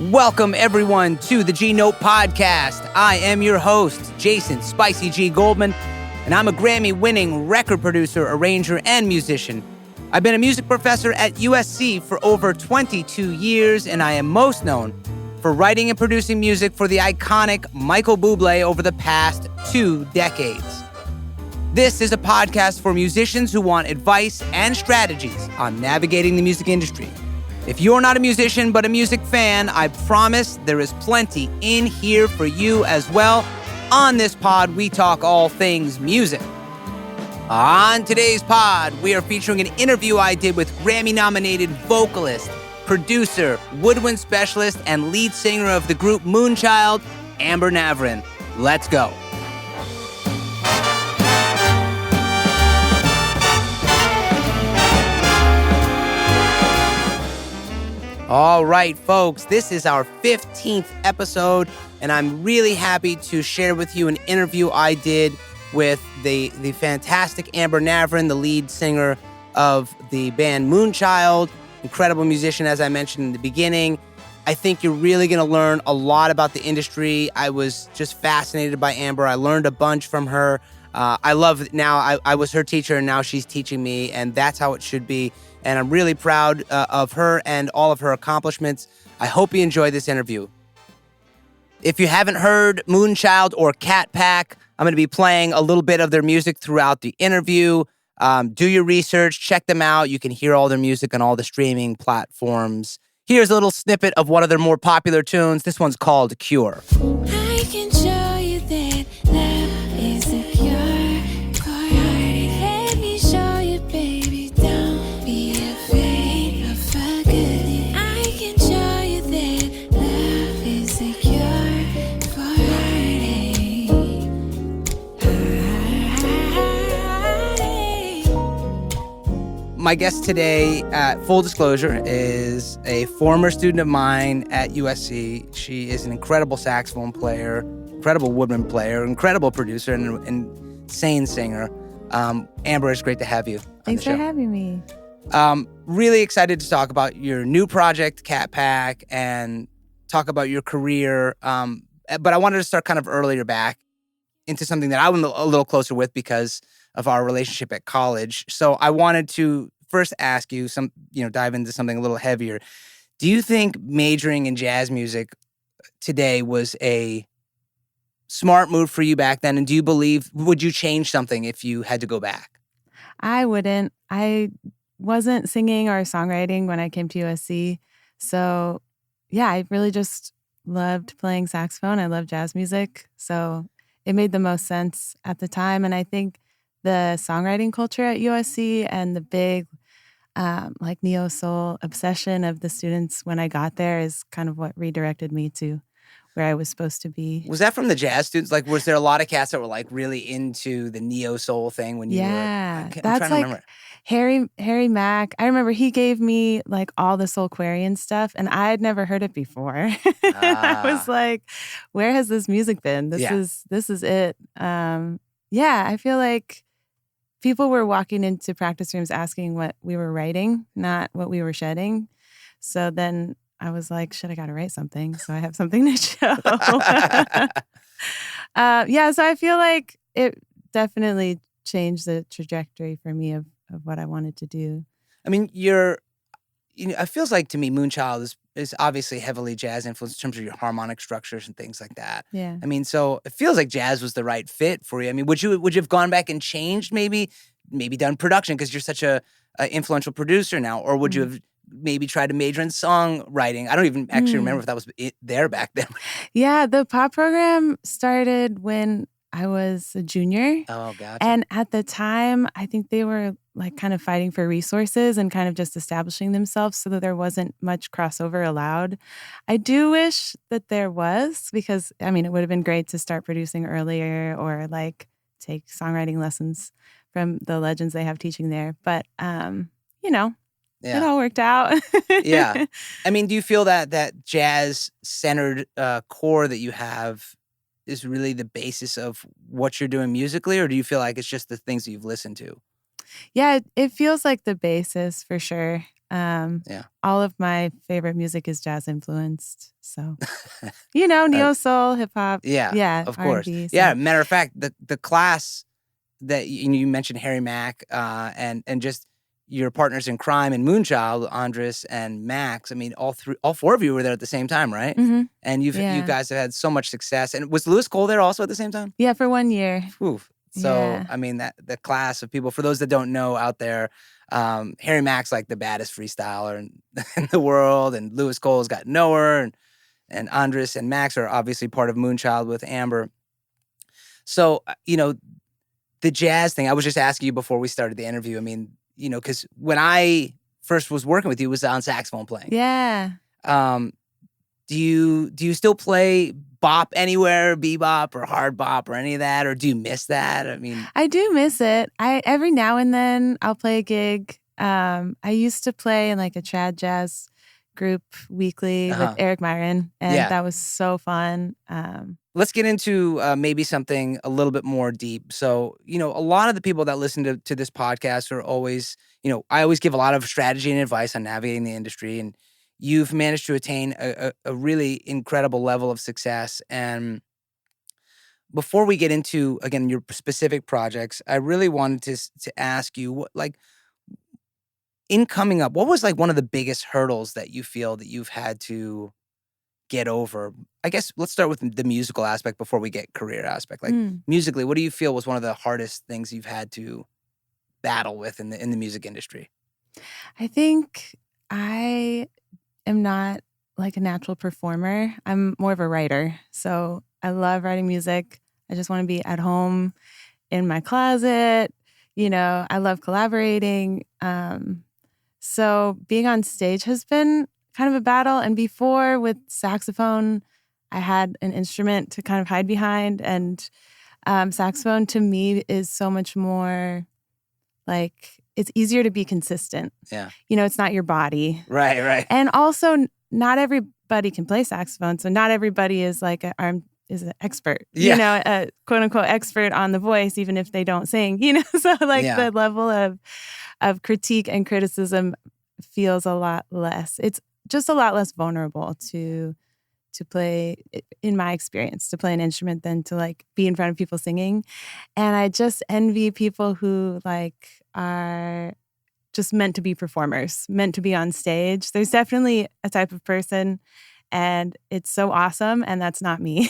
Welcome, everyone, to the G Note Podcast. I am your host, Jason Spicy G. Goldman, and I'm a Grammy-winning record producer, arranger, and musician. I've been a music professor at USC for over 22 years, and I am most known for writing and producing music for the iconic Michael Bublé over the past 2 decades. This is a podcast for musicians who want advice and strategies on navigating the music industry. If you're not a musician but a music fan, I promise there is plenty in here for you as well. On this pod, we talk all things music. On today's pod, we are featuring an interview I did with Grammy-nominated vocalist, producer, woodwind specialist, and lead singer of the group Moonchild, Amber Navran. Let's go. All right, folks, this is our 15th episode, and I'm really happy to share with you an interview I did with the fantastic Amber Navran, the lead singer of the band Moonchild, incredible musician, as I mentioned in the beginning. I think you're really going to learn a lot about the industry. I was just fascinated by Amber. I learned a bunch from her. I love it now. I was her teacher, and now she's teaching me, and that's how it should be. And I'm really proud of her and all of her accomplishments. I hope you enjoy this interview. If you haven't heard Moonchild or Catpack, I'm going to be playing a little bit of their music throughout the interview. Do your research, check them out. You can hear all their music on all the streaming platforms. Here's a little snippet of one of their more popular tunes. This one's called Cure. I can show you that love is a cure for heartache. Let me show you, baby, don't be afraid of forgetting. I can show you that love is a cure for heartache. My guest today, full disclosure, is a former student of mine at USC. She is an incredible saxophone player, incredible woodwind player, incredible producer, and an insane singer. Amber, it's great to have you on Thanks the show. for having me. Really excited to talk about your new project, Catpack, and talk about your career. But I wanted to start kind of earlier back into something that I'm a little closer with because of our relationship at college. So I wanted to first ask you dive into something a little heavier. Do you think majoring in jazz music today was a smart move for you back then? And do you believe, would you change something if you had to go back? I wouldn't. I wasn't singing or songwriting when I came to USC. So, yeah, I really just loved playing saxophone. I love jazz music. So it made the most sense at the time. And I think the songwriting culture at USC and the big neo-soul obsession of the students when I got there is kind of what redirected me to where I was supposed to be. Was that from the jazz students? Like, was there a lot of cats that were like really into the neo-soul thing when you were? Yeah, I'm that's trying to like remember. Harry Mack. I remember he gave me like all the Soulquarian stuff, and I had never heard it before. I was like, "Where has this music been? This is it." Yeah, I feel like people were walking into practice rooms asking what we were writing, not what we were shedding. So then I was like, "Shit, I got to write something, so I have something to show." So I feel like it definitely changed the trajectory for me of what I wanted to do. I mean, it feels like to me, Moonchild is obviously heavily jazz influenced in terms of your harmonic structures and things like that. Yeah. I mean, so it feels like jazz was the right fit for you. I mean, would you have gone back and changed maybe done production because you're such a influential producer now, or would you have maybe tried to major in songwriting? I don't even actually remember if that was there back then. Yeah, the pop program started when I was a junior. Oh, gotcha. And at the time, I think they were like kind of fighting for resources and kind of just establishing themselves so that there wasn't much crossover allowed. I do wish that there was because, I mean, it would have been great to start producing earlier or like take songwriting lessons from the legends they have teaching there. But, it all worked out. Yeah. I mean, do you feel that jazz-centered core that you have is really the basis of what you're doing musically, or do you feel like it's just the things that you've listened to? Yeah, it feels like the basis for sure. All of my favorite music is jazz influenced. So, neo soul, hip hop. Yeah, of course. R&B, so. Yeah, matter of fact, the class that you mentioned, Harry Mack, and just your partners in crime and Moonchild, Andres and Max. I mean, all four of you were there at the same time, right? Mm-hmm. And you guys have had so much success. And was Lewis Cole there also at the same time? Yeah, for 1 year. Oof. So, I mean, that the class of people, for those that don't know out there, Harry Mack's like the baddest freestyler in the world, and Lewis Cole's got Nowhere, and Andres and Max are obviously part of Moonchild with Amber. So, the jazz thing, I was just asking you before we started the interview. I mean, because when I first was working with you, it was on saxophone playing. Yeah. Do you still play bop anywhere, bebop or hard bop or any of that, or do you miss that? I mean, I do miss it. Every now and then I'll play a gig. I used to play in like a trad jazz group weekly with Eric Myron, and that was so fun. Let's get into maybe something a little bit more deep. So, a lot of the people that listen to this podcast are always, I always give a lot of strategy and advice on navigating the industry, and you've managed to attain a really incredible level of success. And before we get into, again, your specific projects, I really wanted to ask you, in coming up, what was like one of the biggest hurdles that you feel that you've had to get over? I guess let's start with the musical aspect before we get career aspect. Like musically, what do you feel was one of the hardest things you've had to battle with in the music industry? I think I am not like a natural performer. I'm more of a writer. So I love writing music. I just want to be at home in my closet. I love collaborating. So being on stage has been kind of a battle. And before with saxophone, I had an instrument to kind of hide behind. And saxophone to me is so much more like, it's easier to be consistent. Yeah. It's not your body. Right. And also, not everybody can play saxophone. So not everybody is like is an expert. Yeah. A quote unquote expert on the voice, even if they don't sing. So like the level of critique and criticism feels a lot less. It's just a lot less vulnerable to play, in my experience, to play an instrument than to like be in front of people singing. And I just envy people who like are just meant to be performers, meant to be on stage. There's definitely a type of person, and it's so awesome, and that's not me.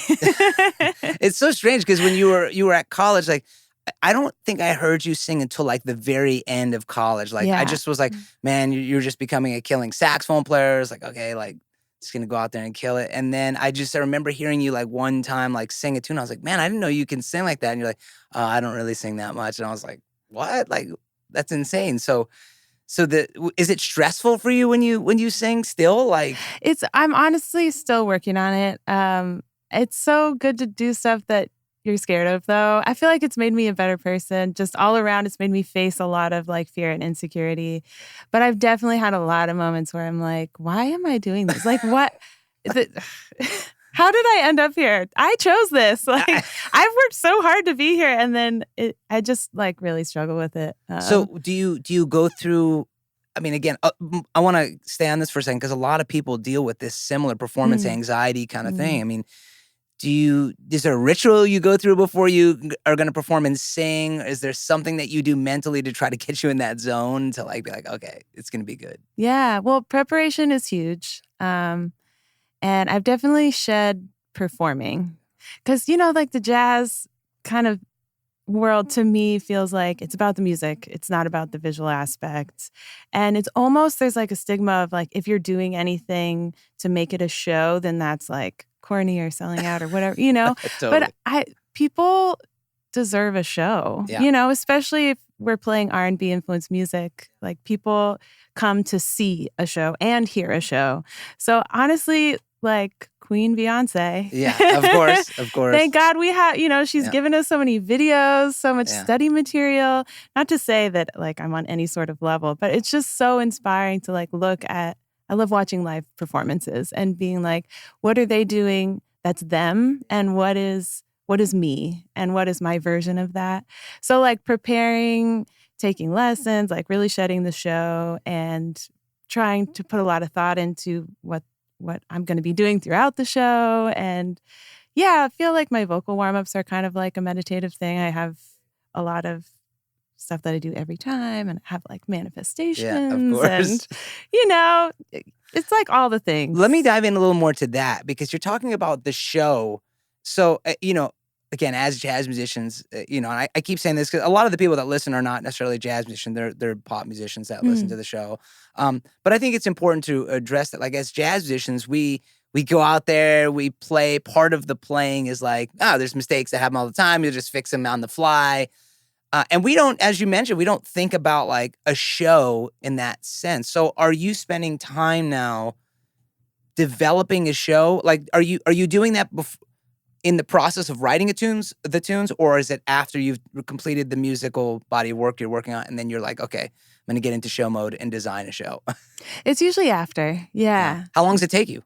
It's so strange because when you were at college, like, I don't think I heard you sing until like the very end of college. Like, I just was like, man, you're just becoming a killing saxophone player. It's like, okay, like, just gonna go out there and kill it. And then I remember hearing you like one time like sing a tune. I was like, man, I didn't know you can sing like that. And you're like, oh, I don't really sing that much. And I was like, what? Like, that's insane. So is it stressful for you when you sing still? Like, I'm honestly still working on it. It's so good to do stuff that you're scared of, though. I feel like it's made me a better person. Just all around, it's made me face a lot of like fear and insecurity. But I've definitely had a lot of moments where I'm like, why am I doing this? Like, what? How did I end up here? I chose this. Like, I've worked so hard to be here, and then I just like really struggle with it. So do you go through? I mean, again, I want to stay on this for a second because a lot of people deal with this similar performance anxiety kind of thing. I mean, is there a ritual you go through before you are going to perform and sing? Is there something that you do mentally to try to get you in that zone to like be like, okay, it's going to be good? Yeah, well, preparation is huge. And I've definitely shed performing because, like the jazz kind of world to me feels like it's about the music. It's not about the visual aspects. And it's almost, there's like a stigma of like, if you're doing anything to make it a show, then that's like corny or selling out or whatever, Totally. But people deserve a show, especially if we're playing R&B influenced music. Like people come to see a show and hear a show. So honestly, like Queen Beyonce. Yeah, of course. Thank God we have, she's given us so many videos, so much study material. Not to say that like I'm on any sort of level, but it's just so inspiring to like look at. I love watching live performances and being like, what are they doing that's them? And what is me? And what is my version of that? So like preparing, taking lessons, like really shedding the show and trying to put a lot of thought into what I'm going to be doing throughout the show. And yeah, I feel like my vocal warm-ups are kind of like a meditative thing. I have a lot of stuff that I do every time, and I have like manifestations. Yeah, of course. And, you know, it's like all the things. Let me dive in a little more to that, because you're talking about the show. So, you know, again, as jazz musicians, you know, and I keep saying this because a lot of the people that listen are not necessarily jazz musicians. They're pop musicians that listen to the show. But I think it's important to address that. Like, as jazz musicians, we go out there, we play. Part of the playing is like, oh, there's mistakes that happen all the time. You'll just fix them on the fly. And we don't, as you mentioned, we don't think about like a show in that sense. So are you spending time now developing a show? Like, are you doing that in the process of writing the tunes, or is it after you've completed the musical body of work you're working on, and then you're like, okay, I'm going to get into show mode and design a show? It's usually after. Yeah. How long does it take you?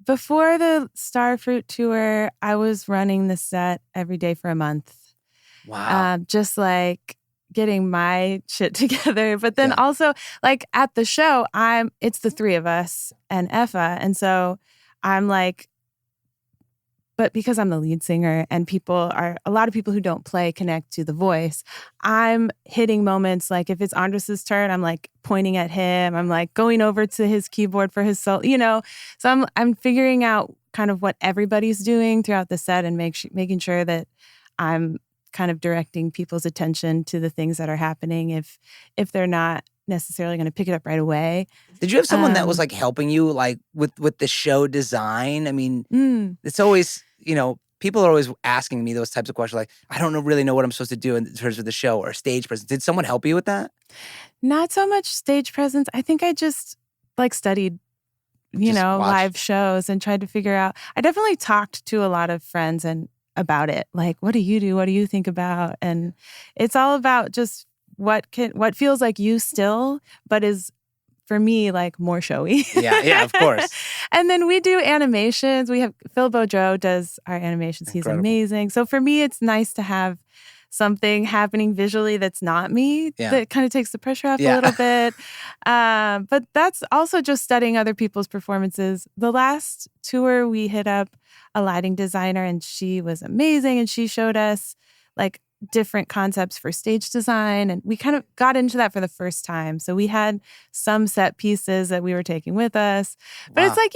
Before the Starfruit tour, I was running the set every day for a month. Wow. Just like getting my shit together. But then also, like, at the show, it's the three of us and Effa. And so I'm like, but because I'm the lead singer and a lot of people who don't play connect to the voice, I'm hitting moments like if it's Andres's turn, I'm like pointing at him. I'm like going over to his keyboard for his solo, you know. So I'm figuring out kind of what everybody's doing throughout the set and making sure that I'm kind of directing people's attention to the things that are happening if they're not necessarily going to pick it up right away. Did you have someone that was like helping you like with the show design? I mean, it's always, you know, people are always asking me those types of questions. Like, I don't really know what I'm supposed to do in terms of the show or stage presence. Did someone help you with that? Not so much stage presence. I think I just like studied, live shows and tried to figure out. I definitely talked to a lot of friends about it. Like, what do you do? What do you think about? And it's all about just what feels like you still, but is for me like more showy. Yeah, of course. And then we do animations. We have Phil Boudreau does our animations. Incredible. He's amazing. So for me, it's nice to have something happening visually that's not me. That kind of takes the pressure off a little bit. But that's also just studying other people's performances. The last tour, we hit up a lighting designer, and she was amazing, and she showed us like different concepts for stage design, and we kind of got into that for the first time. So we had some set pieces that we were taking with us. But it's like,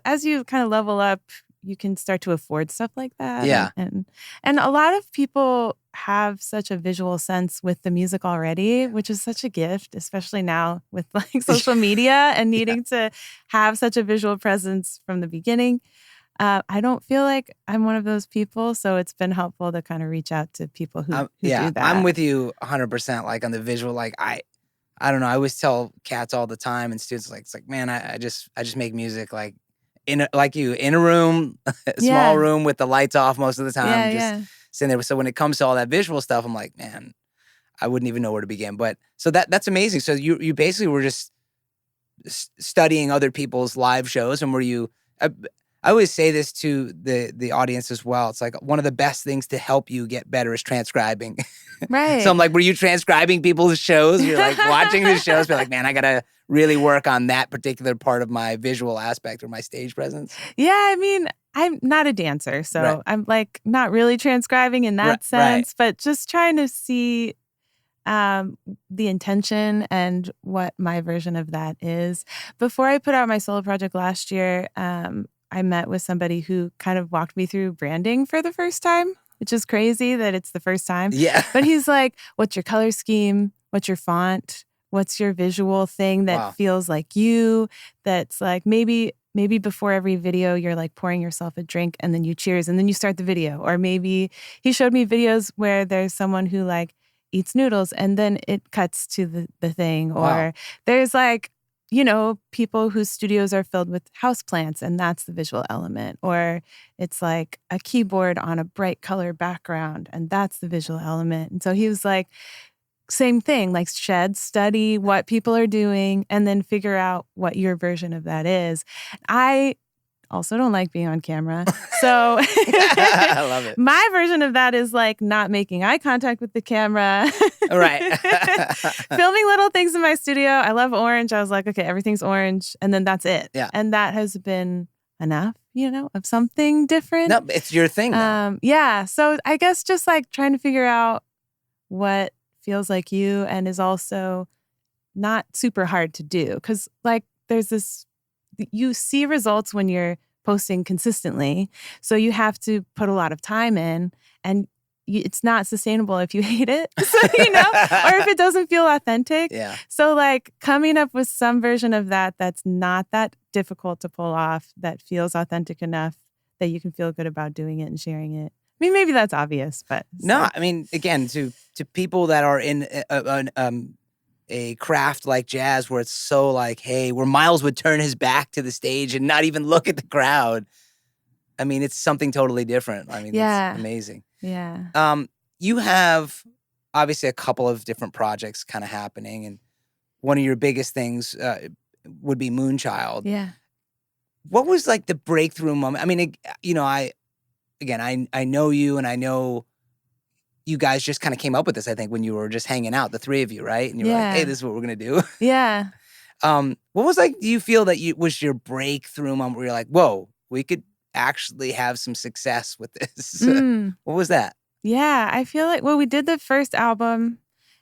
as you kind of level up, you can start to afford stuff like that. Yeah. And a lot of people have such a visual sense with the music already, which is such a gift, especially now with like social media and needing to have such a visual presence from the beginning. I don't feel like I'm one of those people, so it's been helpful to kind of reach out to people who do that. I'm with you 100%. Like on the visual, like I don't know. I always tell cats all the time and students, like, it's like, man, I just make music like in a room, a small room with the lights off most of the time, just sitting there. So when it comes to all that visual stuff, I'm like, man, I wouldn't even know where to begin. But so that's amazing. So you basically were just studying other people's live shows, and were you? I always say this to the audience as well. It's like one of the best things to help you get better is transcribing. Right. So I'm like, were you transcribing people's shows? You're like watching the shows, be like, man, I gotta really work on that particular part of my visual aspect or my stage presence. Yeah, I mean, I'm not a dancer, so I'm like not really transcribing in that sense, but just trying to see the intention and what my version of that is. Before I put out my solo project last year, I met with somebody who kind of walked me through branding for the first time, which is crazy that it's the first time. Yeah. But he's like, what's your color scheme? What's your font? What's your visual thing that feels like you? That's like maybe before every video, you're like pouring yourself a drink and then you cheers and then you start the video. Or maybe he showed me videos where there's someone who like eats noodles and then it cuts to the thing. Or there's like, people whose studios are filled with houseplants, and that's the visual element. Or it's like a keyboard on a bright color background, and that's the visual element. And so he was like, same thing, like study what people are doing, and then figure out what your version of that is. I also don't like being on camera. So I love it. My version of that is like not making eye contact with the camera. Right. Filming little things in my studio. I love orange. I was like, okay, everything's orange. And then that's it. Yeah. And that has been enough, of something different. No, it's your thing now. Yeah. So I guess just like trying to figure out what feels like you and is also not super hard to do. Because like there's this, you see results when you're posting consistently. So you have to put a lot of time in and it's not sustainable if you hate it, so, or if it doesn't feel authentic. Yeah. So like coming up with some version of that that's not that difficult to pull off, that feels authentic enough that you can feel good about doing it and sharing it. I mean, maybe that's obvious, but. No, I mean, again, to people that are in a craft like jazz where it's so like, hey, where Miles would turn his back to the stage and not even look at the crowd. I mean, it's something totally different. I mean, it's amazing. Yeah. You have obviously a couple of different projects kind of happening, and one of your biggest things would be Moonchild. Yeah. What was like the breakthrough moment? I mean, I know you, and I know you guys just kind of came up with this, I think, when you were just hanging out, the three of you, right? And you were like, hey, this is what we're going to do. Yeah. What was like, do you feel that was your breakthrough moment where you're like, whoa, we could actually have some success with this? What was that? Yeah, I feel like, we did the first album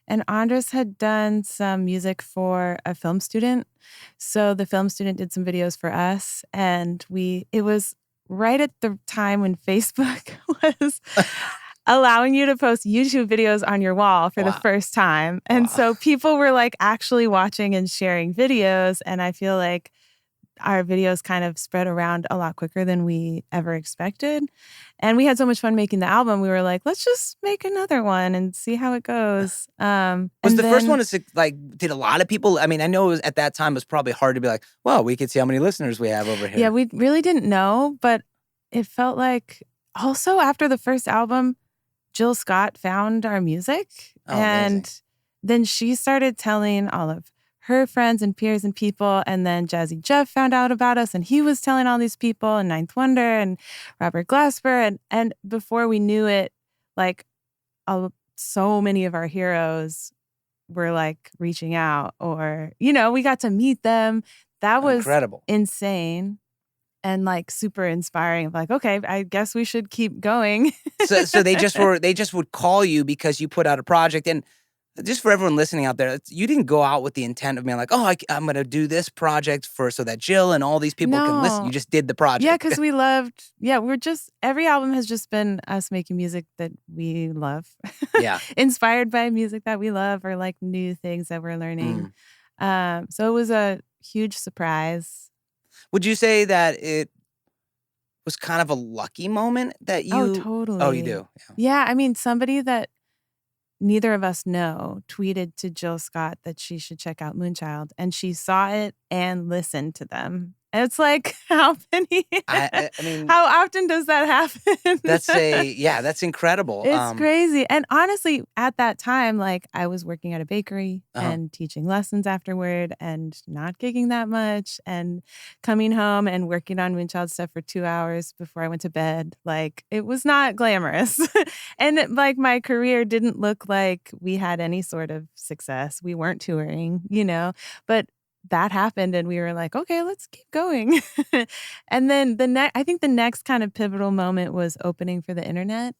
and Andres had done some music for a film student. So the film student did some videos for us and it was right at the time when Facebook was allowing you to post YouTube videos on your wall for the first time. And so people were like actually watching and sharing videos. And I feel like our videos kind of spread around a lot quicker than we ever expected. And we had so much fun making the album. We were like, let's just make another one and see how it goes. Was the first one like, did a lot of people, I mean, I know at that time it was probably hard to be like, well, we could see how many listeners we have over here. Yeah, we really didn't know, but it felt like also after the first album, Jill Scott found our music. And amazing. Then she started telling all of her friends and peers and people. And then Jazzy Jeff found out about us and he was telling all these people, and Ninth Wonder and Robert Glasper. And before we knew it, like so many of our heroes were like reaching out, or, we got to meet them. That was incredible, insane. And like super inspiring. Like, okay, I guess we should keep going. so they just would call you because you put out a project. And just for everyone listening out there, you didn't go out with the intent of being like, oh, I'm going to do this project so that Jill and all these people can listen. You just did the project. Yeah, because we loved. Yeah, every album has just been us making music that we love. Yeah, inspired by music that we love, or like new things that we're learning. So it was a huge surprise. Would you say that it was kind of a lucky moment that you... Oh, totally. Oh, you do? Yeah, I mean, somebody that neither of us know tweeted to Jill Scott that she should check out Moonchild, and she saw it and listened to them. And it's like, how many? I mean, how often does that happen? That's incredible. It's crazy. And honestly, at that time, like I was working at a bakery and teaching lessons afterward and not gigging that much and coming home and working on Moonchild stuff for 2 hours before I went to bed. Like it was not glamorous. And like my career didn't look like we had any sort of success. We weren't touring, but that happened and we were like, okay, let's keep going. And then I think the next kind of pivotal moment was opening for the internet.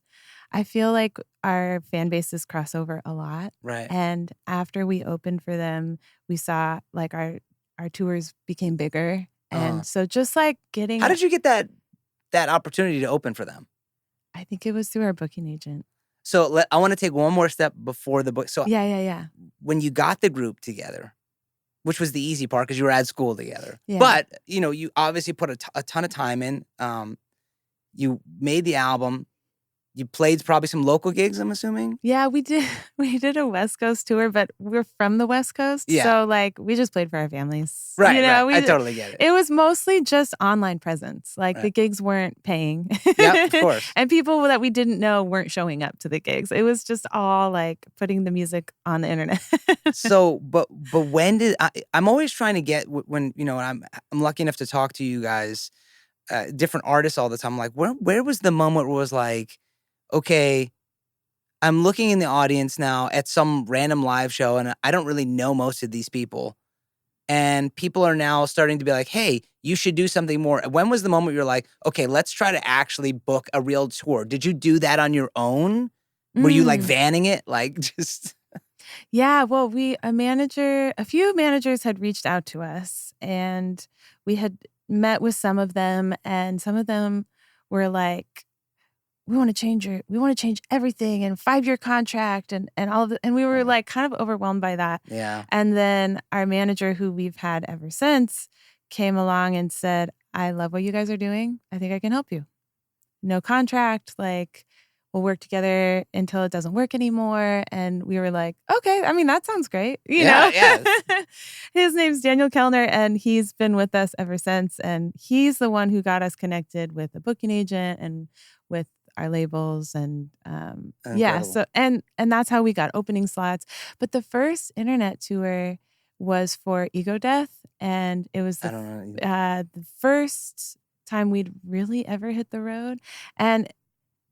I feel like our fan bases cross over a lot. Right. And after we opened for them, we saw like our tours became bigger. And so just like getting... How did you get that opportunity to open for them? I think it was through our booking agent. So I want to take one more step before the book. So yeah. When you got the group together, which was the easy part because you were at school together. Yeah. But, you obviously put a ton of time in. You made the album. You played probably some local gigs, I'm assuming? Yeah, we did. We did a West Coast tour, but we're from the West Coast. Yeah. So, like, we just played for our families. Right, right. I totally get it. It was mostly just online presence. Like, the gigs weren't paying. Yeah, of course. And people that we didn't know weren't showing up to the gigs. It was just all, like, putting the music on the internet. So, but when I'm always trying to get, when, I'm lucky enough to talk to you guys, different artists all the time. I'm like, where was the moment where it was like, okay, I'm looking in the audience now at some random live show, and I don't really know most of these people. And people are now starting to be like, hey, you should do something more. When was the moment you're like, okay, let's try to actually book a real tour? Did you do that on your own? Were you like vanning it? Like just... Yeah, well, a few managers had reached out to us, and we had met with some of them, and some of them were like, we want to change everything, and 5-year contract and all of it. And we were like kind of overwhelmed by that. Yeah. And then our manager, who we've had ever since, came along and said, I love what you guys are doing. I think I can help you. No contract, like we'll work together until it doesn't work anymore. And we were like, okay, I mean, that sounds great. You know? Yes. His name's Daniel Kellner, and he's been with us ever since. And he's the one who got us connected with a booking agent and with our labels. And so and that's how we got opening slots. But the first internet tour was for Ego Death. And it was the first time we'd really ever hit the road. And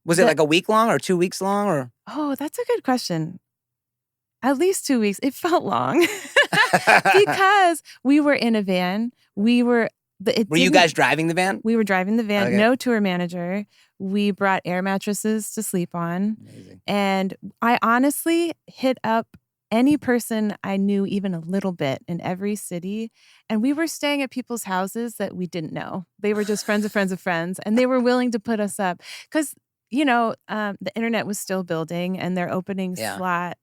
was it like a week long or 2 weeks long or? Oh, that's a good question. At least 2 weeks. It felt long because we were in a van. Were you guys driving the van? We were driving the van. Okay. No tour manager. We brought air mattresses to sleep on. Amazing. And I honestly hit up any person I knew even a little bit in every city. And we were staying at people's houses that we didn't know. They were just friends of friends of friends. And they were willing to put us up because, the internet was still building, and their opening slot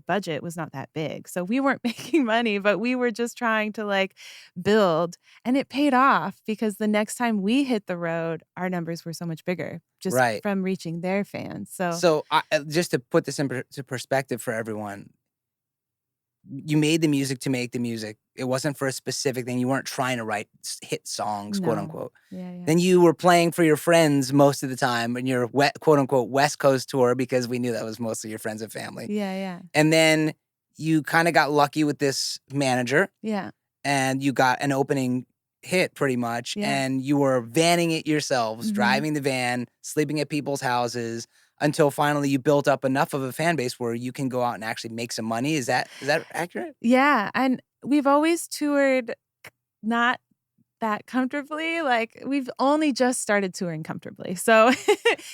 budget was not that big. So we weren't making money, but we were just trying to like build, and it paid off because the next time we hit the road, our numbers were so much bigger just from reaching their fans. So just to put this into perspective for everyone, you made the music to make the music. It wasn't for a specific thing. You weren't trying to write hit songs, quote unquote. Yeah. Then you were playing for your friends most of the time in your quote unquote West Coast tour because we knew that was mostly your friends and family. Yeah. And then you kind of got lucky with this manager. Yeah. And you got an opening hit pretty much. Yeah. And you were vanning it yourselves, driving the van, sleeping at people's houses, until finally you built up enough of a fan base where you can go out and actually make some money. Is that accurate? Yeah. And we've always toured not that comfortably. Like we've only just started touring comfortably. So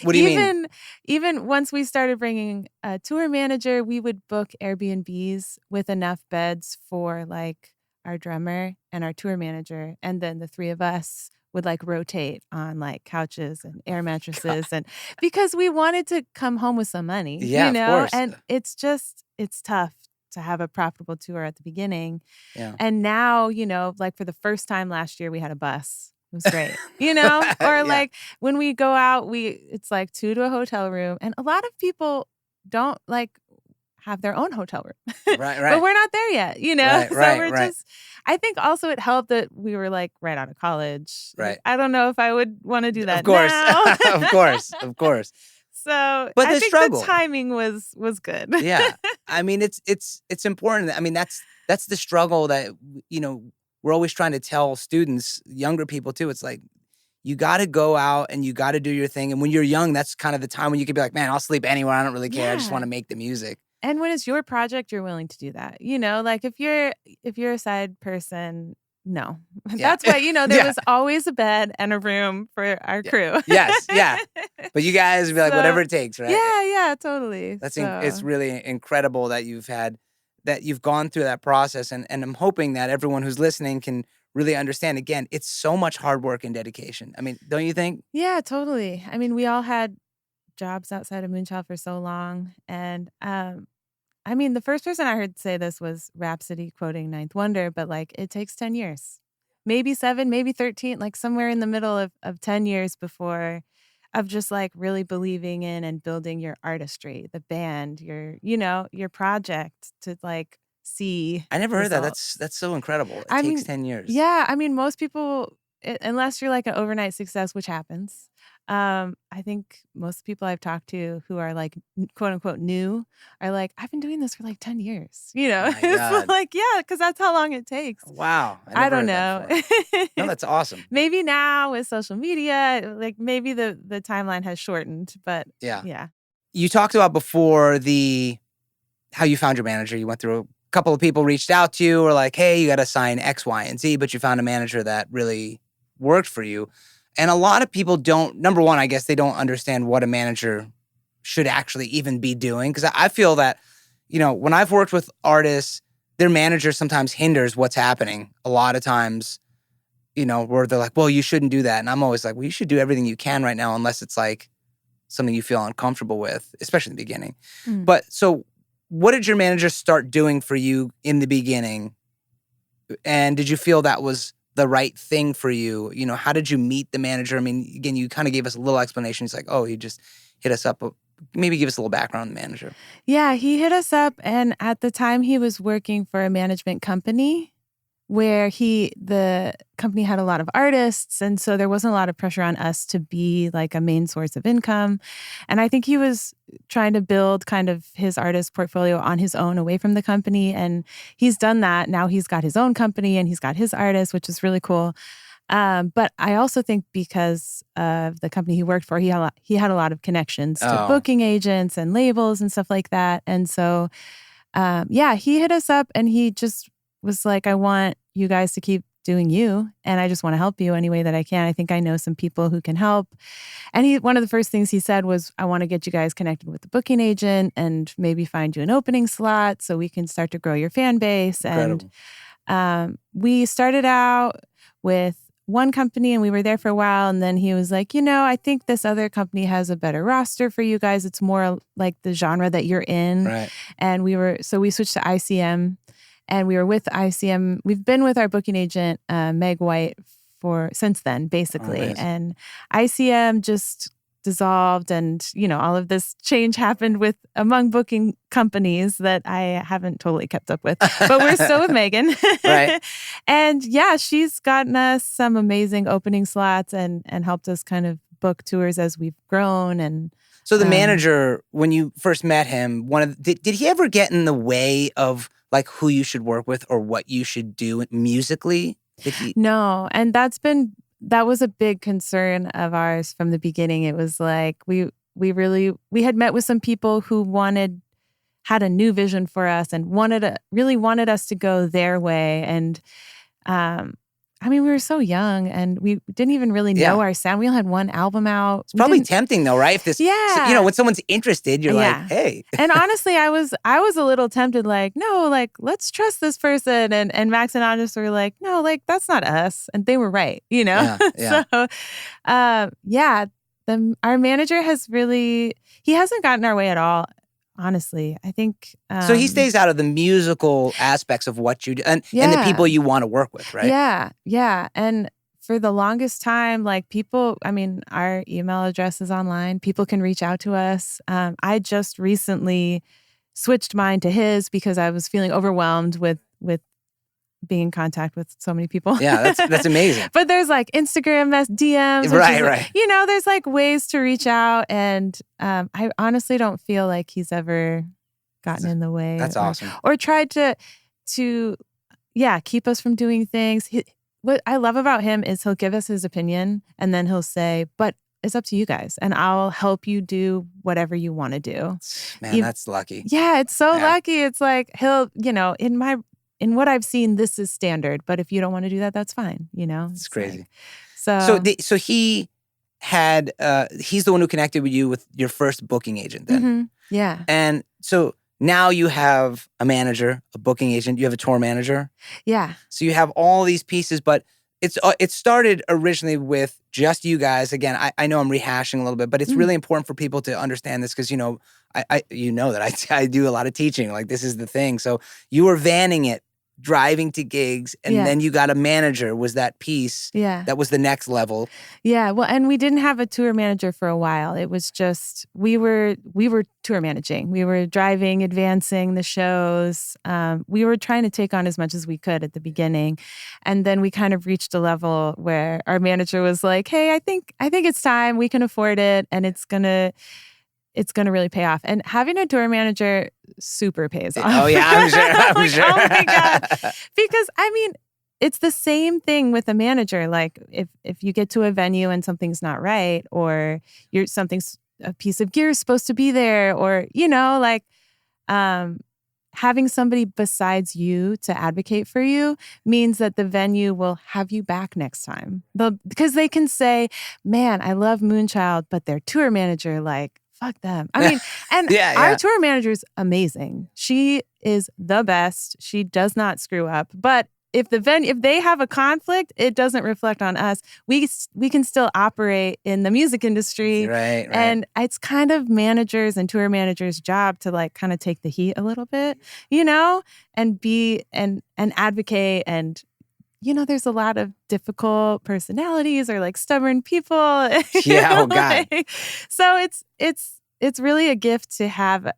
what do you mean? Even once we started bringing a tour manager, we would book Airbnbs with enough beds for like our drummer and our tour manager. And then the three of us would like rotate on like couches and air mattresses. And because we wanted to come home with some money, of course. And it's tough to have a profitable tour at the beginning. Yeah. And now, like for the first time last year, we had a bus. It was great, or like when we go out, it's like 2 to a hotel room. And a lot of people don't like have their own hotel room. Right. But we're not there yet, Right. I think also it helped that we were like right out of college. Right. I don't know if I would want to do that Of course. now. Of course. So but I think struggle. The timing was good. Yeah. I mean, it's important. I mean, that's the struggle that, we're always trying to tell students, younger people too. It's like, you got to go out and you got to do your thing. And when you're young, that's kind of the time when you can be like, man, I'll sleep anywhere. I don't really care. I just want to make the music. And when it's your project, you're willing to do that. Like if you're a side person, no. Yeah. That's why, there was always a bed and a room for our crew. Yes, yeah. But you guys would be like, whatever it takes, right? Yeah, totally. It's really incredible that you've gone through that process. And I'm hoping that everyone who's listening can really understand. Again, it's so much hard work and dedication. I mean, don't you think? Yeah, totally. I mean, we all had jobs outside of Moonchild for so long. And the first person I heard say this was Rhapsody quoting Ninth Wonder, but like it takes 10 years, maybe 7, maybe 13, like somewhere in the middle of 10 years of just like really believing in and building your artistry, the band, your project to like see. I never heard results. that. That's so incredible. It takes 10 years. Yeah. I mean, most people, unless you're like an overnight success, which happens, I think most people I've talked to who are like quote unquote new are like, I've been doing this for like 10 years. You know, My God. it's like, yeah, because that's how long it takes. Wow. I never don't heard that know. before. No, that's awesome. Maybe now with social media, like maybe the timeline has shortened, but yeah. You talked about before how you found your manager. You went through a couple of people reached out to you, or like, hey, you got to sign X, Y, and Z, but you found a manager that really worked for you. And a lot of people don't, number one, I guess they don't understand what a manager should actually even be doing. Because I feel that, you know, when I've worked with artists, their manager sometimes hinders what's happening. A lot of times, you know, where they're like, well, you shouldn't do that. And I'm always like, well, you should do everything you can right now, unless it's like something you feel uncomfortable with, especially in the beginning. But so what did your manager start doing for you in the beginning? And did you feel that was the right thing for you? You know, how did you meet the manager? I mean, again, you kind of gave us a little explanation. It's like, oh, he just hit us up. Maybe give us a little background on the manager. Yeah, he hit us up. And at the time he was working for a management company where the company had a lot of artists. And so there wasn't a lot of pressure on us to be like a main source of income. And I think he was trying to build kind of his artist portfolio on his own away from the company. And he's done that. Now he's got his own company and he's got his artists, which is really cool. But I also think because of the company he worked for, he had a lot of connections to booking agents and labels and stuff like that. And so, he hit us up and he just was like, I want you guys to keep doing you, and I just want to help you any way that I can. I think I know some people who can help. And one of the first things he said was, I want to get you guys connected with the booking agent and maybe find you an opening slot so we can start to grow your fan base. Incredible. And we started out with one company and we were there for a while. And then he was like, you know, I think this other company has a better roster for you guys. It's more like the genre that you're in. Right. And so we switched to ICM. And we were with ICM. We've been with our booking agent, Meg White, since then, basically. And ICM just dissolved, and you know, all of this change happened among booking companies that I haven't totally kept up with. But we're still with Megan, right? And yeah, she's gotten us some amazing opening slots and helped us kind of book tours as we've grown. And so the manager, when you first met him, did he ever get in the way of like who you should work with or what you should do musically? No. And that was a big concern of ours from the beginning. It was like, we had met with some people who had a new vision for us and really wanted us to go their way. And, I mean, we were so young and we didn't even really know our sound. We only had one album out. It's probably tempting though, right? If this, you know, when someone's interested, you're like, hey. And honestly, I was a little tempted, like, no, like, let's trust this person. And Max and Andres were like, no, like, that's not us. And they were right, you know? Yeah. So, our manager he hasn't gotten our way at all. Honestly, I think... so he stays out of the musical aspects of what you do and the people you want to work with, right? Yeah. And for the longest time, like people, I mean, our email address is online. People can reach out to us. I just recently switched mine to his because I was feeling overwhelmed with being in contact with so many people. Yeah, that's amazing. But there's like Instagram DMs. Right. You know, there's like ways to reach out. And I honestly don't feel like he's ever gotten in the way. That's awesome. Or tried to keep us from doing things. What I love about him is he'll give us his opinion and then he'll say, but it's up to you guys and I'll help you do whatever you want to do. Man, that's lucky. Yeah, it's so lucky. It's like he'll, you know, in what I've seen, this is standard. But if you don't want to do that, that's fine. You know, it's crazy. Like, so he had he's the one who connected with you with your first booking agent then. Mm-hmm. Yeah. And so now you have a manager, a booking agent. You have a tour manager. Yeah. So you have all these pieces, but it started originally with just you guys. Again, I know I'm rehashing a little bit, but it's really important for people to understand this because, you know, I that I do a lot of teaching. Like this is the thing. So you were vanning it driving to gigs, and then you got a manager. Was that piece that was the next level? Yeah, well, and we didn't have a tour manager for a while. It was just we were tour managing. We were driving, advancing the shows. We were trying to take on as much as we could at the beginning, and then we kind of reached a level where our manager was like, "Hey, I think it's time. We can afford it, and it's gonna really pay off." And having a tour manager super pays off. Oh yeah, I'm sure. I'm sure. Oh my God. Because I mean, it's the same thing with a manager. Like if you get to a venue and something's not right, or a piece of gear is supposed to be there, or having somebody besides you to advocate for you means that the venue will have you back next time. Because they can say, "Man, I love Moonchild," but their tour manager, fuck them. I mean, and our tour manager is amazing. She is the best. She does not screw up. But if they have a conflict, it doesn't reflect on us. We can still operate in the music industry. Right. And it's kind of managers and tour managers' job to kind of take the heat a little bit, and be and advocate. And there's a lot of difficult personalities or stubborn people. Yeah, oh God. So it's really a gift to have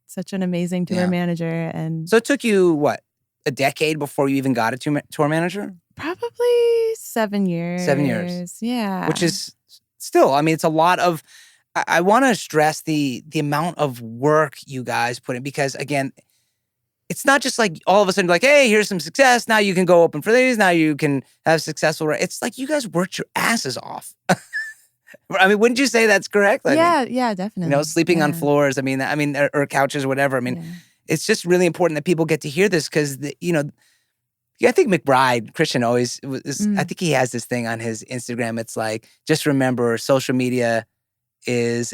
such an amazing tour manager. And so it took you what, a decade before you even got a tour manager? Probably 7 years. 7 years. Yeah. Which is still, I mean, it's a lot of. I want to stress the amount of work you guys put in, because again, it's not just all of a sudden hey, here's some success. Now you can go open for these. Now you can have successful. It's you guys worked your asses off. I mean, wouldn't you say that's correct? Yeah, definitely. Sleeping on floors. I mean, or couches or whatever. I mean, it's just really important that people get to hear this, because I think McBride, Christian, always was. I think he has this thing on his Instagram. It's just remember, social media is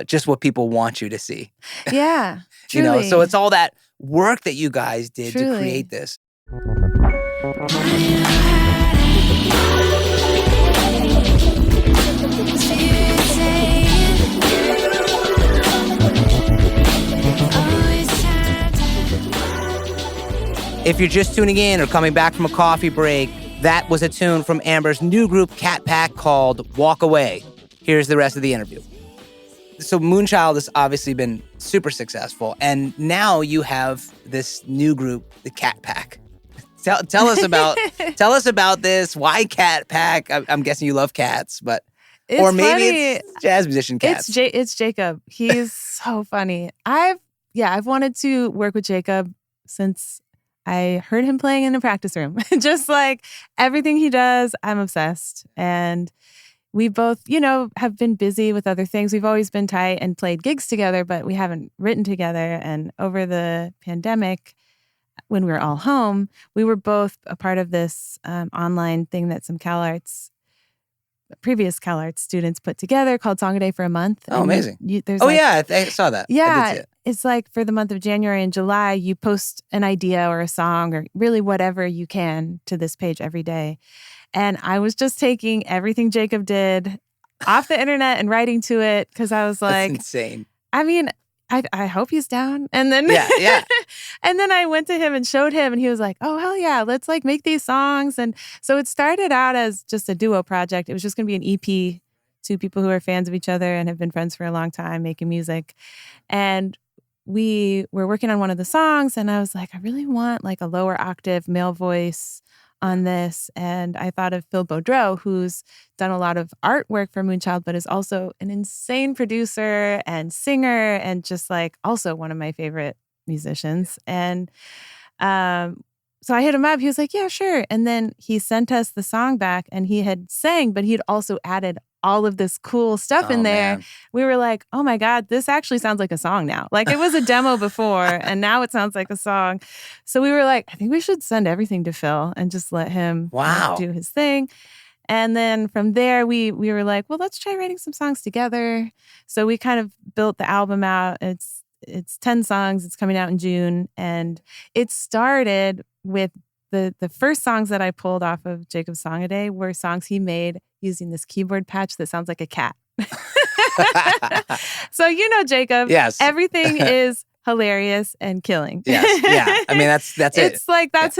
just what people want you to see. Yeah, truly. So it's all that work that you guys did to create this. If you're just tuning in or coming back from a coffee break, that was a tune from Amber's new group, Catpack, called Walk Away. Here's the rest of the interview. So Moonchild has obviously been super successful, and now you have this new group, the Catpack. Tell us about this. Why Catpack? I'm guessing you love cats, but or maybe it's jazz musician cats. It's Jacob. He's so funny. I've wanted to work with Jacob since I heard him playing in the practice room. Just everything he does, I'm obsessed. And we both, have been busy with other things. We've always been tight and played gigs together, but we haven't written together. And over the pandemic, when we were all home, we were both a part of this online thing that some previous CalArts students put together called Song a Day for a Month. Oh, amazing. I saw that. Yeah. It's for the month of January and July, you post an idea or a song or really whatever you can to this page every day. And I was just taking everything Jacob did off the internet and writing to it, because I was like, that's insane. I mean, I hope he's down. And then yeah. And then I went to him and showed him, and he was like, "Oh, hell yeah, let's make these songs." And so it started out as just a duo project. It was just going to be an EP, two people who are fans of each other and have been friends for a long time making music. And we were working on one of the songs, and I was like, I really want a lower octave male voice on this. And I thought of Phil Baudreau, who's done a lot of artwork for Moonchild, but is also an insane producer and singer, and just also one of my favorite musicians. And so I hit him up. He was like, "Yeah, sure." And then he sent us the song back, and he had sang, but he'd also added all of this cool stuff in there. Man. We were like, "Oh my God, this actually sounds like a song now." It was a demo before, and now it sounds like a song. So we were like, I think we should send everything to Phil and just let him do his thing. And then from there, we were like, well, let's try writing some songs together. So we kind of built the album out. It's 10 songs. It's coming out in June. And it started with the first songs that I pulled off of Jacob's Song a Day were songs he made using this keyboard patch that sounds like a cat. So Jacob. Yes. Everything is hilarious, and killing. Yes, yeah. I mean, that's it. It's like that's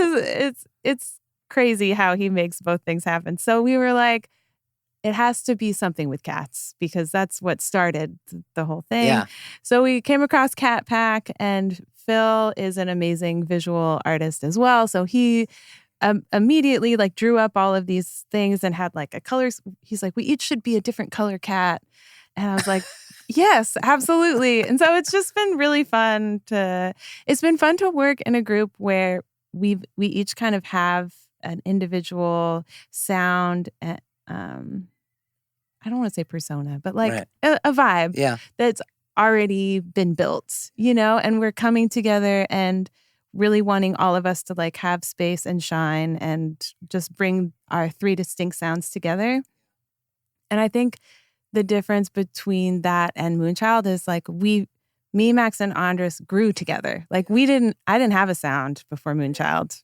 it's crazy how he makes both things happen. So we were like, it has to be something with cats because that's what started the whole thing. Yeah. So we came across Catpack, and Phil is an amazing visual artist as well. So he immediately like drew up all of these things and had like a colors. He's like, we each should be a different color cat. And I was like, yes, absolutely. And so it's just been really fun it's been fun to work in a group where we each kind of have an individual sound. I don't want to say persona, but like a vibe that's already been built, and we're coming together and really wanting all of us to like have space and shine and just bring our three distinct sounds together. And I think the difference between that and Moonchild is like me, Max, and Andres grew together. Like I didn't have a sound before Moonchild.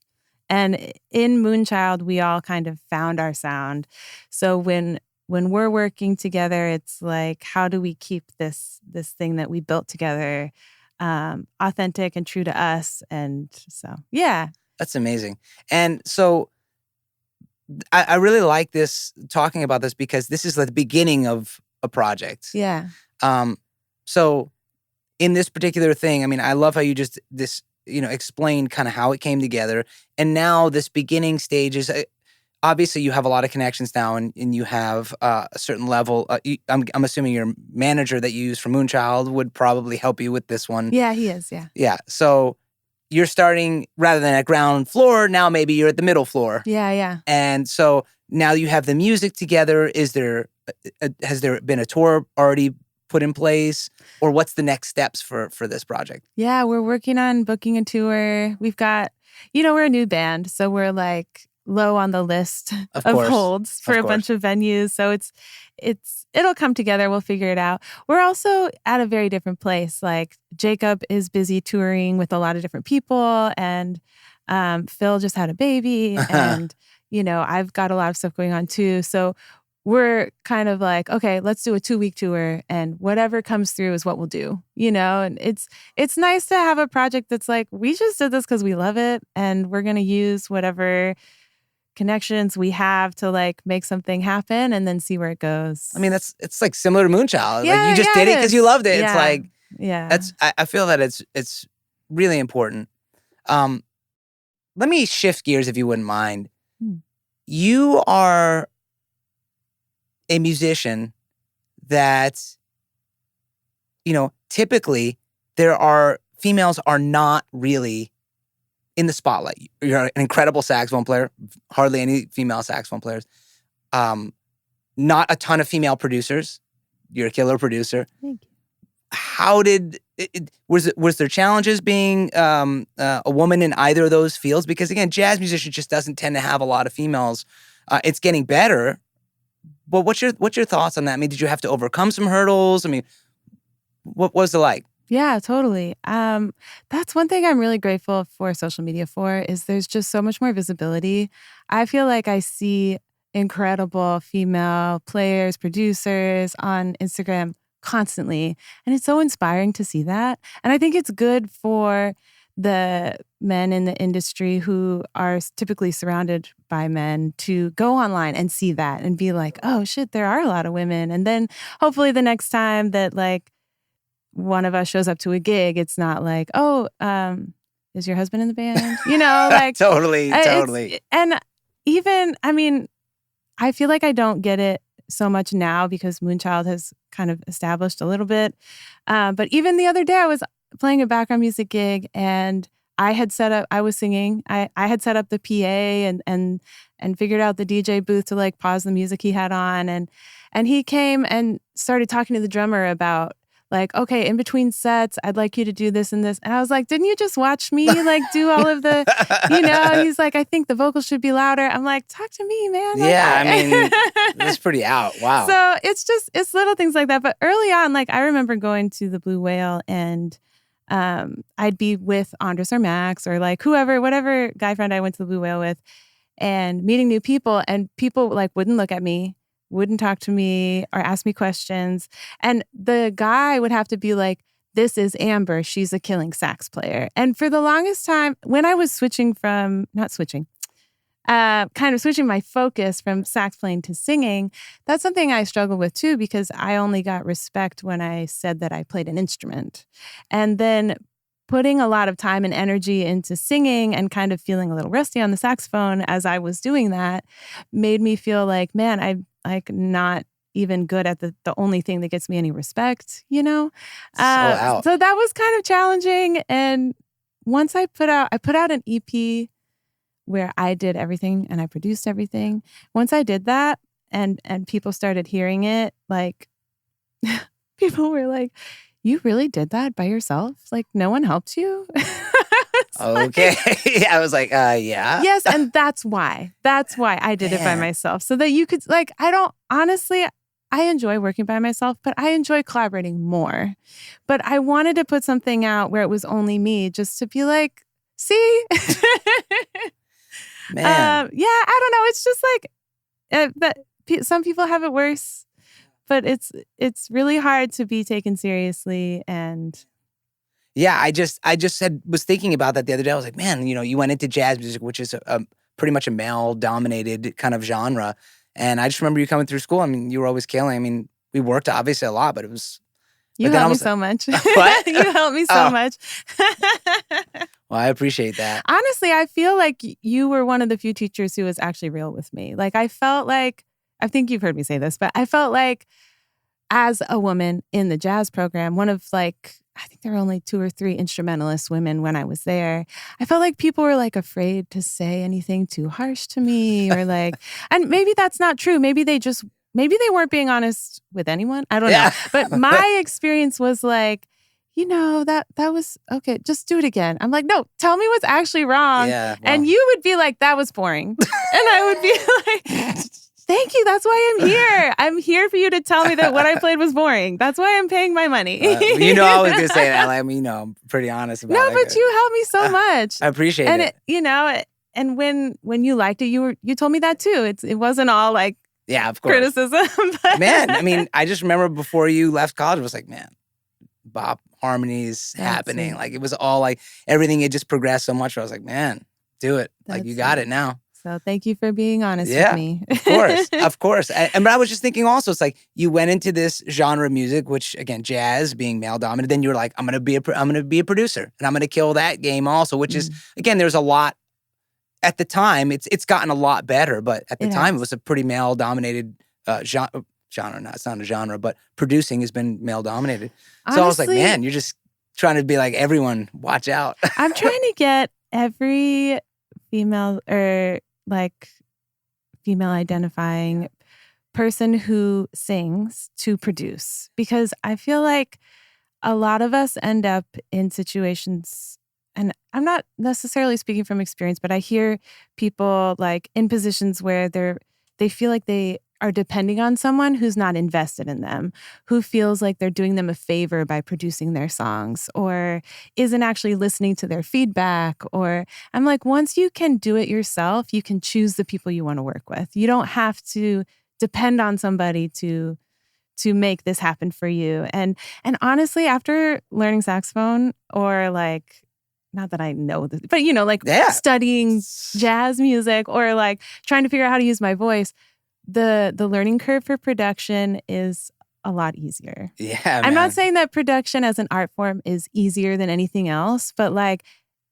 And in Moonchild, we all kind of found our sound. So when we're working together, it's like, how do we keep this thing that we built together authentic and true to us? And so, yeah. That's amazing. And so I really like talking about this because this is the beginning of a project. Yeah. So in this particular thing, I mean, I love how you just explained kind of how it came together. And now this beginning stage is obviously you have a lot of connections now, and you have a certain level. I'm assuming your manager that you use for Moonchild would probably help you with this one. Yeah, he is. Yeah. Yeah. So you're starting rather than at ground floor. Now maybe you're at the middle floor. Yeah, yeah. And so now you have the music together. Has there been a tour already put in place, or what's the next steps for this project? Yeah, we're working on booking a tour. We've got, we're a new band, so we're like low on the list of holds for a bunch of venues. So it'll come together. We'll figure it out. We're also at a very different place. Like Jacob is busy touring with a lot of different people, and Phil just had a baby, and I've got a lot of stuff going on too. So we're kind of like, okay, let's do a 2-week tour, and whatever comes through is what we'll do, and it's nice to have a project that's like, we just did this because we love it, and we're going to use whatever connections we have to like make something happen and then see where it goes. I mean, it's like similar to Moonchild. Yeah, like you just did it because you loved it. Yeah. It's like, yeah, I feel that it's really important. Let me shift gears if you wouldn't mind. You are a musician that, typically females are not really in the spotlight. You're an incredible saxophone player, hardly any female saxophone players. Not a ton of female producers. You're a killer producer. Thank you. How did was there challenges being a woman in either of those fields? Because again, jazz musician just doesn't tend to have a lot of females. It's getting better, but what's your thoughts on that? I mean, did you have to overcome some hurdles? I mean, what was it like? Yeah, totally. That's one thing I'm really grateful for social media for, is there's just so much more visibility. I feel like I see incredible female players, producers on Instagram constantly, and it's so inspiring to see that. And I think it's good for the men in the industry who are typically surrounded by men to go online and see that and be like, oh shit, there are a lot of women. And then hopefully the next time that like one of us shows up to a gig, it's not like, oh, is your husband in the band? Like totally. And even, I mean, I feel like I don't get it so much now because Moonchild has kind of established a little bit. But even the other day, I was playing a background music gig, and I was singing. I had set up the PA and figured out the DJ booth to like pause the music he had on, and he came and started talking to the drummer about like, okay, in between sets, I'd like you to do this and this. And I was like, didn't you just watch me like do all of the, he's like, I think the vocals should be louder. I'm like, talk to me, man. Yeah, I mean, that's pretty out. Wow. So it's little things like that. But early on, like I remember going to the Blue Whale, and I'd be with Andres or Max or like whatever guy friend I went to the Blue Whale with, and meeting new people, and people like wouldn't look at me, wouldn't talk to me or ask me questions. And the guy would have to be like, this is Amber. She's a killing sax player. And for the longest time, when I was kind of switching my focus from sax playing to singing, that's something I struggle with too, because I only got respect when I said that I played an instrument. And then putting a lot of time and energy into singing and kind of feeling a little rusty on the saxophone as I was doing that made me feel like, man, I'm like not even good at the only thing that gets me any respect, you know? So that was kind of challenging. And once I put out an EP where I did everything and I produced everything. Once I did that and people started hearing it, like people were like, you really did that by yourself? Like no one helped you? Okay. I was like, yeah. Yes, and that's why I did it by myself. So that you could I enjoy working by myself, but I enjoy collaborating more. But I wanted to put something out where it was only me, just to be like, see? Man. I don't know. It's just like that. Some people have it worse, but it's really hard to be taken seriously. And yeah, I just was thinking about that the other day. I was like, man, you know, you went into jazz music, which is a pretty much a male-dominated kind of genre. And I just remember you coming through school. I mean, you were always killing. I mean, we worked obviously a lot, but it was. You helped me so much. What? You helped me so much. Well, I appreciate that. Honestly, I feel like you were one of the few teachers who was actually real with me. Like, I felt like, I think you've heard me say this, but I felt like as a woman in the jazz program, one of like, I think there were only 2 or 3 instrumentalist women when I was there. I felt like people were like afraid to say anything too harsh to me or like, and maybe that's not true. Maybe they weren't being honest with anyone. I don't know. But my experience was like, you know, that was okay. Just do it again. I'm like, no, tell me what's actually wrong. Yeah, well. And you would be like, that was boring. And I would be like, thank you. That's why I'm here. I'm here for you to tell me that what I played was boring. That's why I'm paying my money. You know, I was going to say that. Like, I mean, you know, I'm pretty honest about it. No, but you helped me so much. I appreciate it. And you know, and when you liked it, you told me that too. It wasn't all like, yeah, of course. Criticism. Man, I mean, I just remember before you left college, it was like, man, bop harmonies happening. Like, it was all like, everything had just progressed so much. I was like, man, do it. Like, you got it now. So thank you for being honest with me. Of course, of course. But I was just thinking also, it's like, you went into this genre of music, which, again, jazz, being male-dominated, then you were like, I'm gonna be a producer, and I'm gonna kill that game also, which is, again, there's a lot. At the time, it's gotten a lot better, but at the time, it was a pretty male-dominated genre. No, it's not a genre, but producing has been male-dominated. So I was like, man, you're just trying to be like, everyone, watch out. I'm trying to get every female or like female-identifying person who sings to produce, because I feel like a lot of us end up in situations. And I'm not necessarily speaking from experience, but I hear people like in positions where they feel like they are depending on someone who's not invested in them, who feels like they're doing them a favor by producing their songs or isn't actually listening to their feedback. Or I'm like, once you can do it yourself, you can choose the people you want to work with. You don't have to depend on somebody to make this happen for you. And honestly, after learning saxophone or like, not that I know this, but you know, like studying jazz music or like trying to figure out how to use my voice, the learning curve for production is a lot easier. Yeah, man. I'm not saying that production as an art form is easier than anything else, but like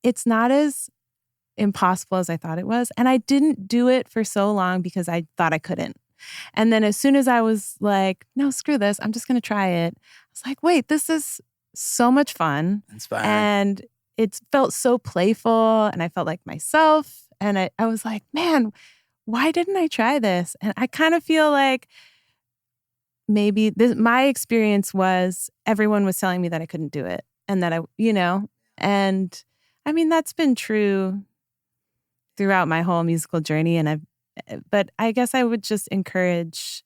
it's not as impossible as I thought it was. And I didn't do it for so long because I thought I couldn't. And then as soon as I was like, no, screw this, I'm just going to try it. I was like, wait, this is so much fun. Inspiring. And it felt so playful and I felt like myself. And I was like, man, why didn't I try this? And I kind of feel like maybe my experience was everyone was telling me that I couldn't do it and that and I mean, that's been true throughout my whole musical journey. But I guess I would just encourage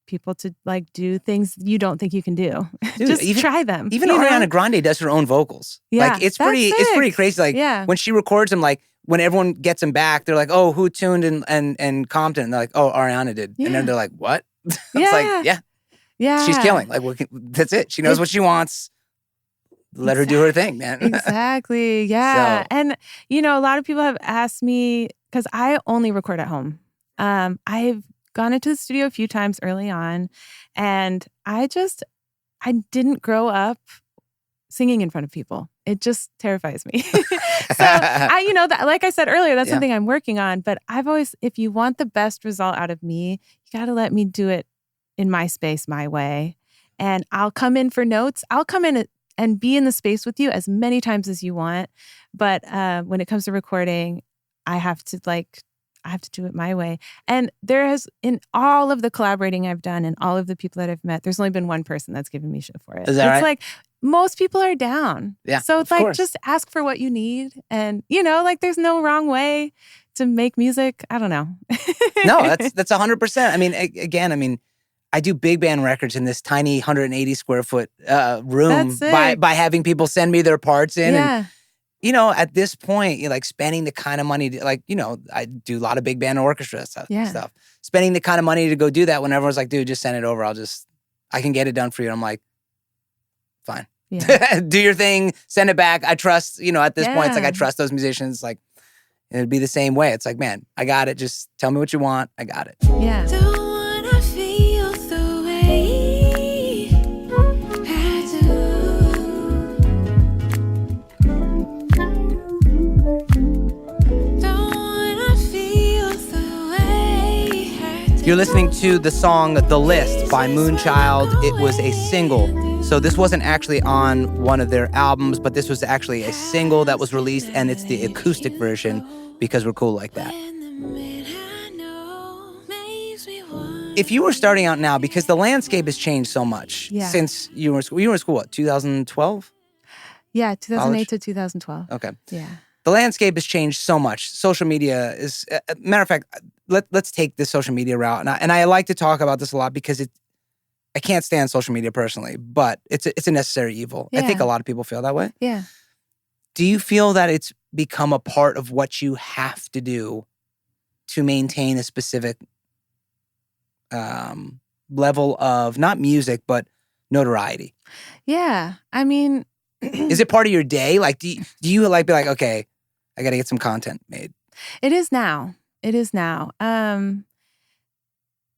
people to like do things you don't think you can do. Dude, just try them. Even Ariana Grande does her own vocals. Yeah, like it's pretty crazy. Like when she records them, like when everyone gets them back, they're like, oh, who tuned and Compton? And they're like, oh, Ariana did. And then they're like, what? It's like, Yeah. She's killing. Like, that's it. She knows what she wants. Let her do her thing, man. Exactly. Yeah. So- And, you know, a lot of people have asked me, because I only record at home. I've gone into the studio a few times early on, and I didn't grow up singing in front of people. It just terrifies me. So like I said earlier, that's something I'm working on. But I've always, if you want the best result out of me, you got to let me do it in my space, my way. And I'll come in for notes. I'll come in and be in the space with you as many times as you want. But when it comes to recording, I have to do it my way. And there has, in all of the collaborating I've done and all of the people that I've met, there's only been one person that's given me shit for it. Is that right? It's like most people are down. Yeah. So it's like, just ask for what you need. And, you know, like there's no wrong way to make music. I don't know. No, that's 100%. I mean, again, I do big band records in this tiny 180 square foot room by having people send me their parts in. Yeah. And, you know, at this point, you're like spending the kind of money, I do a lot of big band orchestra stuff. Spending the kind of money to go do that when everyone's like, dude, just send it over. I can get it done for you. And I'm like, fine. Yeah. Do your thing, send it back. I trust, at this point, it's like I trust those musicians. Like, it'd be the same way. It's like, man, I got it. Just tell me what you want. I got it. Yeah. Don't wanna feel the way I do. Don't wanna feel the way I do. You're listening to the song The List by Moonchild. It was a single. So this wasn't actually on one of their albums, but this was actually a single that was released, and it's the acoustic version because we're cool like that. If you were starting out now, because the landscape has changed so much since you were in school. You were in school, what, 2012? Yeah, 2008 to 2012. Okay. Yeah. The landscape has changed so much. Social media is, matter of fact, let's take this social media route. And I like to talk about this a lot because I can't stand social media personally, but it's a necessary evil. Yeah. I think a lot of people feel that way. Yeah. Do you feel that it's become a part of what you have to do to maintain a specific level of, not music, but notoriety? Yeah. I mean... Is it part of your day? Like, do you like be like, okay, I got to get some content made? It is now.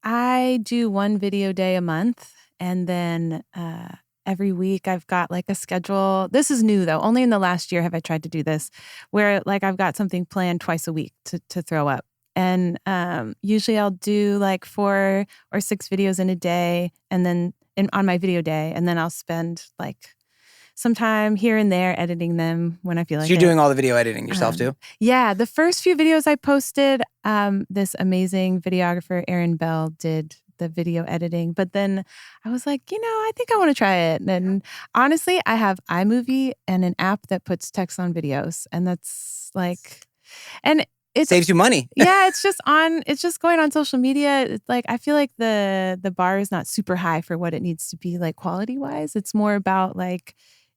I do one video day a month, and then every week I've got like a schedule. This is new though. Only in the last year have I tried to do this, where like I've got something planned twice a week to throw up. And usually I'll do like 4 or 6 videos in a day, and then on my video day, and then I'll spend like some time here and there editing them when I feel like it. So you're doing all the video editing yourself too? Yeah. The first few videos I posted, this amazing videographer, Aaron Bell, did the video editing. But then I was like, I think I want to try it. And honestly, I have iMovie and an app that puts text on videos. And that's like... and it saves you money. Yeah, it's just going on social media. It's like, I feel like the bar is not super high for what it needs to be like quality wise. It's more about like,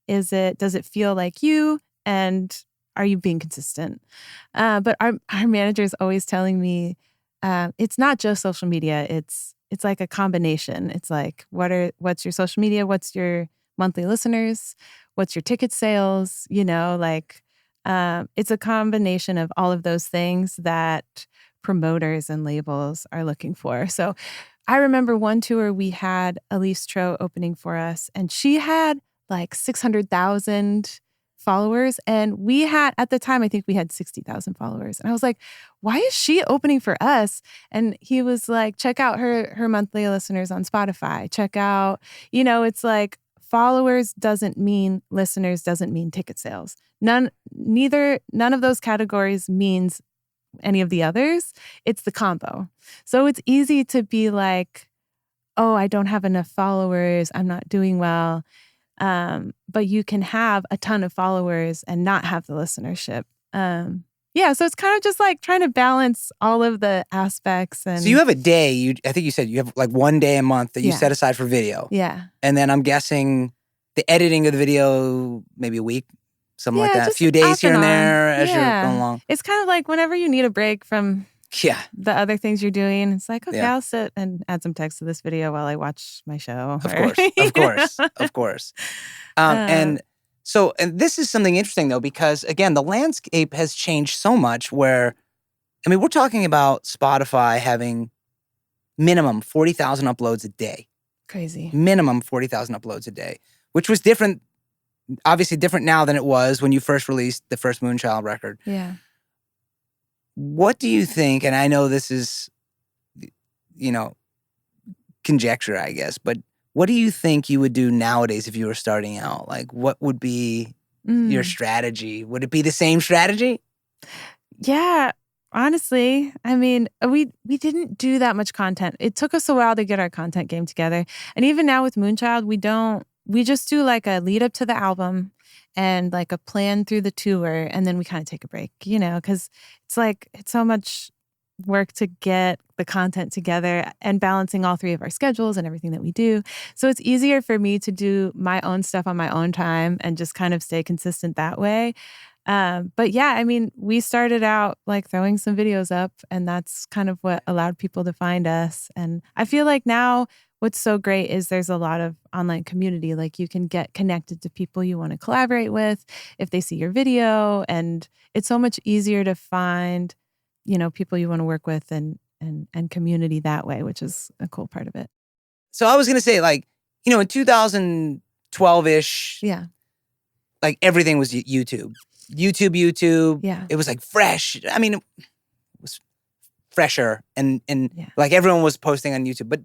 does it feel like you, and are you being consistent? But our manager is always telling me, it's not just social media. It's like a combination. It's like, what's your social media? What's your monthly listeners? What's your ticket sales? It's a combination of all of those things that promoters and labels are looking for. So I remember one tour we had Elise Tro opening for us, and she had like 600,000 followers. And we had, at the time, I think we had 60,000 followers. And I was like, why is she opening for us? And he was like, check out her monthly listeners on Spotify. Check out, it's like followers doesn't mean listeners, doesn't mean ticket sales. None of those categories means any of the others. It's the combo. So it's easy to be like, oh, I don't have enough followers. I'm not doing well. But you can have a ton of followers and not have the listenership. So it's kind of just like trying to balance all of the aspects. And so you have a day, I think you said you have like one day a month that you set aside for video. Yeah. And then I'm guessing the editing of the video, maybe a week, something like that. A few days here and there as you're going along. It's kind of like whenever you need a break from the other things you're doing. It's like, okay, Yeah. I'll sit and add some text to this video while I watch my show. Of course. And this is something interesting though, because again, the landscape has changed so much where, I mean, we're talking about Spotify having minimum 40,000 uploads a day. Crazy. Minimum 40,000 uploads a day, which was different, obviously different now than it was when you first released the first Moonchild record. Yeah. What do you think, and I know this is, conjecture, I guess, but what do you think you would do nowadays if you were starting out? Like, what would be your strategy? Would it be the same strategy? Yeah. Honestly, I mean, we didn't do that much content. It took us a while to get our content game together. And even now with Moonchild, we just do like a lead up to the album and like a plan through the tour. And then we kind of take a break, because it's so much work to get the content together and balancing all three of our schedules and everything that we do. So it's easier for me to do my own stuff on my own time and just kind of stay consistent that way. But yeah, I mean, we started out like throwing some videos up, and that's kind of what allowed people to find us. And I feel like now what's so great is there's a lot of online community. Like you can get connected to people you want to collaborate with if they see your video, and it's so much easier to find, people you want to work with and community that way, which is a cool part of it. So I was going to say, like, in 2012-ish, yeah, like everything was YouTube. Yeah. It was like fresh. I mean, it was fresher and like everyone was posting on YouTube. But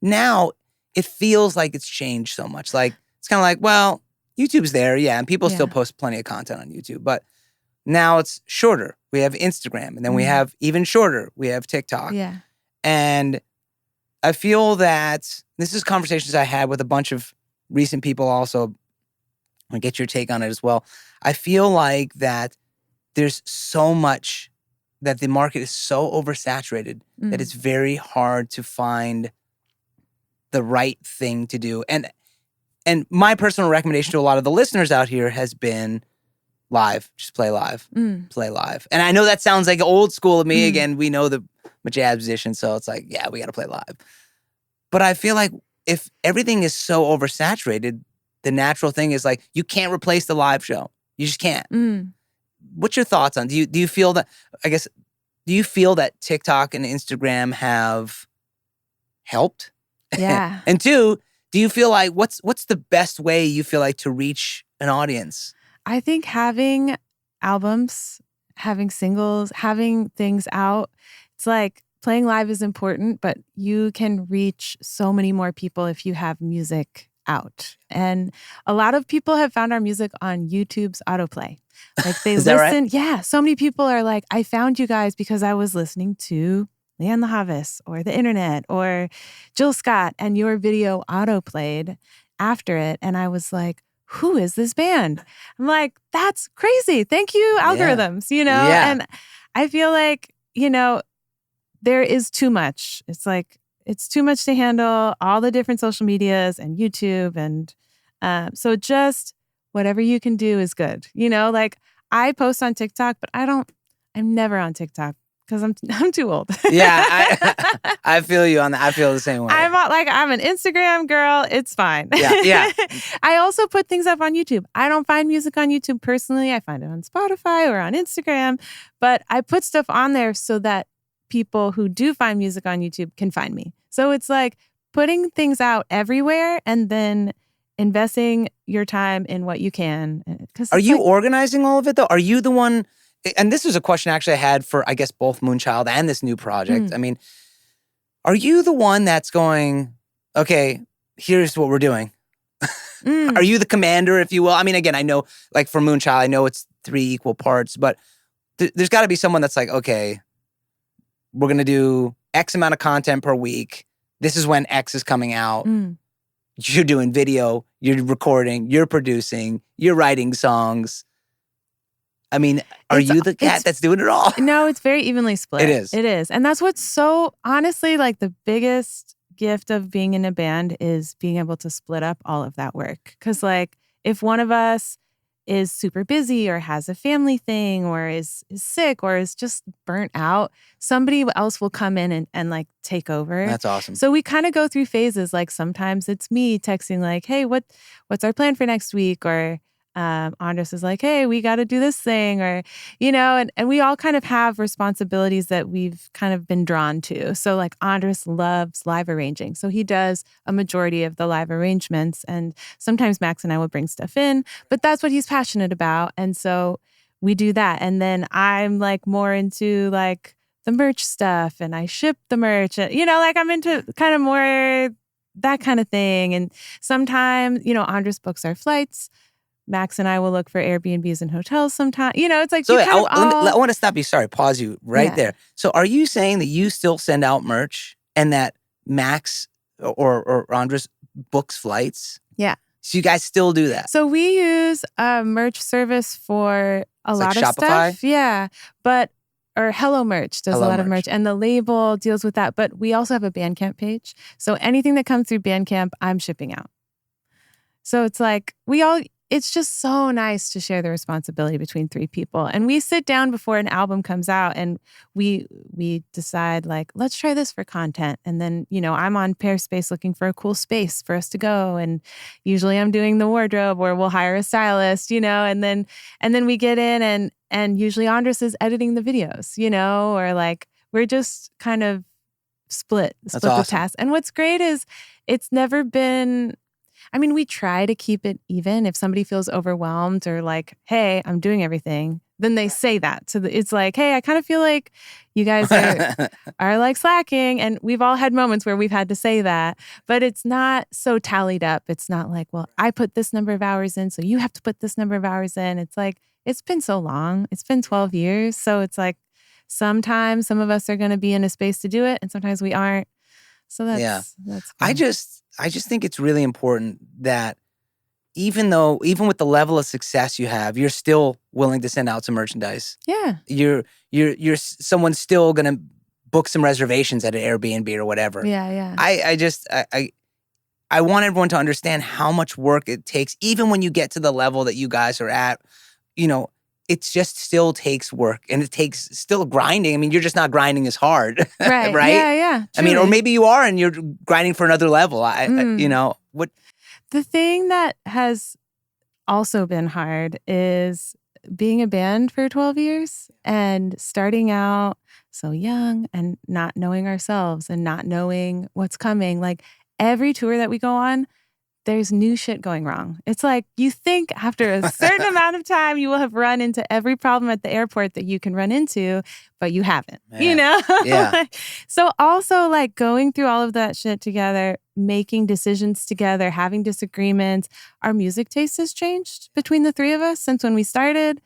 now it feels like it's changed so much. Like it's kind of like, well, YouTube's there, and people still post plenty of content on YouTube. But now it's shorter. We have Instagram, and then we have even shorter. We have TikTok. Yeah. And I feel that this is conversations I had with a bunch of recent people also. I'll get your take on it as well. I feel like that there's so much that the market is so oversaturated that it's very hard to find the right thing to do. And my personal recommendation to a lot of the listeners out here has been live. Just play live. Play live. And I know that sounds like old school of me. Again, we know I'm a jazz musician, so it's like, yeah, we got to play live. But I feel like if everything is so oversaturated, the natural thing is like, you can't replace the live show. You just can't. What's your thoughts on, do you feel that, do you feel that TikTok and Instagram have helped? Yeah. And two, do you feel like, what's the best way you feel like to reach an audience? I think having albums, having singles, having things out, it's like playing live is important, but you can reach so many more people if you have music out. And a lot of people have found our music on YouTube's autoplay. Like they listen. Right? Yeah. So many people are like, I found you guys because I was listening to Leanne LaHavis or the internet or Jill Scott, and your video autoplayed after it. And I was like, who is this band? I'm like, that's crazy. Thank you, algorithms, Yeah. And I feel like, there is too much. It's like, it's too much to handle, all the different social medias and YouTube. And so just whatever you can do is good. Like I post on TikTok, but I'm never on TikTok because I'm too old. Yeah, I feel you on that. I feel the same way. I'm an Instagram girl. It's fine. Yeah. I also put things up on YouTube. I don't find music on YouTube personally. I find it on Spotify or on Instagram. But I put stuff on there so that people who do find music on YouTube can find me. So it's like putting things out everywhere and then investing your time in what you can. Are you organizing all of it though? Are you the one? And this was a question actually I had for, I guess, both Moonchild and this new project. I mean, are you the one that's going, okay, here's what we're doing? Are you the commander, if you will? I mean, again, I know, like for Moonchild, I know it's 3 equal parts, but there's got to be someone that's like, okay, we're going to do X amount of content per week. This is when X is coming out. You're doing video, you're recording, you're producing, you're writing songs. I mean, are you the cat that's doing it all? No, it's very evenly split. It is. It is. And that's what's so, honestly, like the biggest gift of being in a band is being able to split up all of that work. Because like if one of us is super busy or has a family thing or is sick or is just burnt out, somebody else will come in and like take over. That's awesome. So we kind of go through phases. Like sometimes it's me texting like, hey, what's our plan for next week? Or Andres is like, hey, we got to do this thing, or, and we all kind of have responsibilities that we've kind of been drawn to. So like Andres loves live arranging. So he does a majority of the live arrangements. And sometimes Max and I will bring stuff in, but that's what he's passionate about. And so we do that. And then I'm like more into like the merch stuff and I ship the merch, like I'm into kind of more that kind of thing. And sometimes, Andres books our flights. Max and I will look for Airbnbs and hotels sometimes. It's like, so I want to stop you. Sorry, pause you right there. So are you saying that you still send out merch and that Max or Andres books flights? Yeah. So you guys still do that? So we use a merch service for a lot of Shopify? stuff. Yeah. Or Hello Merch does a lot of merch. And the label deals with that. But we also have a Bandcamp page. So anything that comes through Bandcamp, I'm shipping out. So it's like it's just so nice to share the responsibility between three people. And we sit down before an album comes out and we decide like, let's try this for content. And then, I'm on Pearspace looking for a cool space for us to go. And usually I'm doing the wardrobe or we'll hire a stylist, and then we get in and usually Andres is editing the videos, or like we're just kind of split That's the awesome. task. And what's great is it's never been, we try to keep it even. If somebody feels overwhelmed or like, hey, I'm doing everything, then they say that. So it's like, hey, I kind of feel like you guys are like slacking. And we've all had moments where we've had to say that, but it's not so tallied up. It's not like, well, I put this number of hours in, so you have to put this number of hours in. It's like, it's been so long. It's been 12 years. So it's like, sometimes some of us are going to be in a space to do it and sometimes we aren't. So that's cool. I just think it's really important that even with the level of success you have, you're still willing to send out some merchandise. Yeah. You're someone's still gonna book some reservations at an Airbnb or whatever. Yeah. I want everyone to understand how much work it takes, even when you get to the level that you guys are at. It just still takes work and it takes still grinding. You're just not grinding as hard. Right. Right? Yeah. Truly. Or maybe you are and you're grinding for another level. What? The thing that has also been hard is being a band for 12 years and starting out so young and not knowing ourselves and not knowing what's coming. Like every tour that we go on, there's new shit going wrong. It's like you think after a certain amount of time you will have run into every problem at the airport that you can run into, but you haven't, Yeah. So also like going through all of that shit together, making decisions together, having disagreements. Our music taste has changed between the three of us since when we started.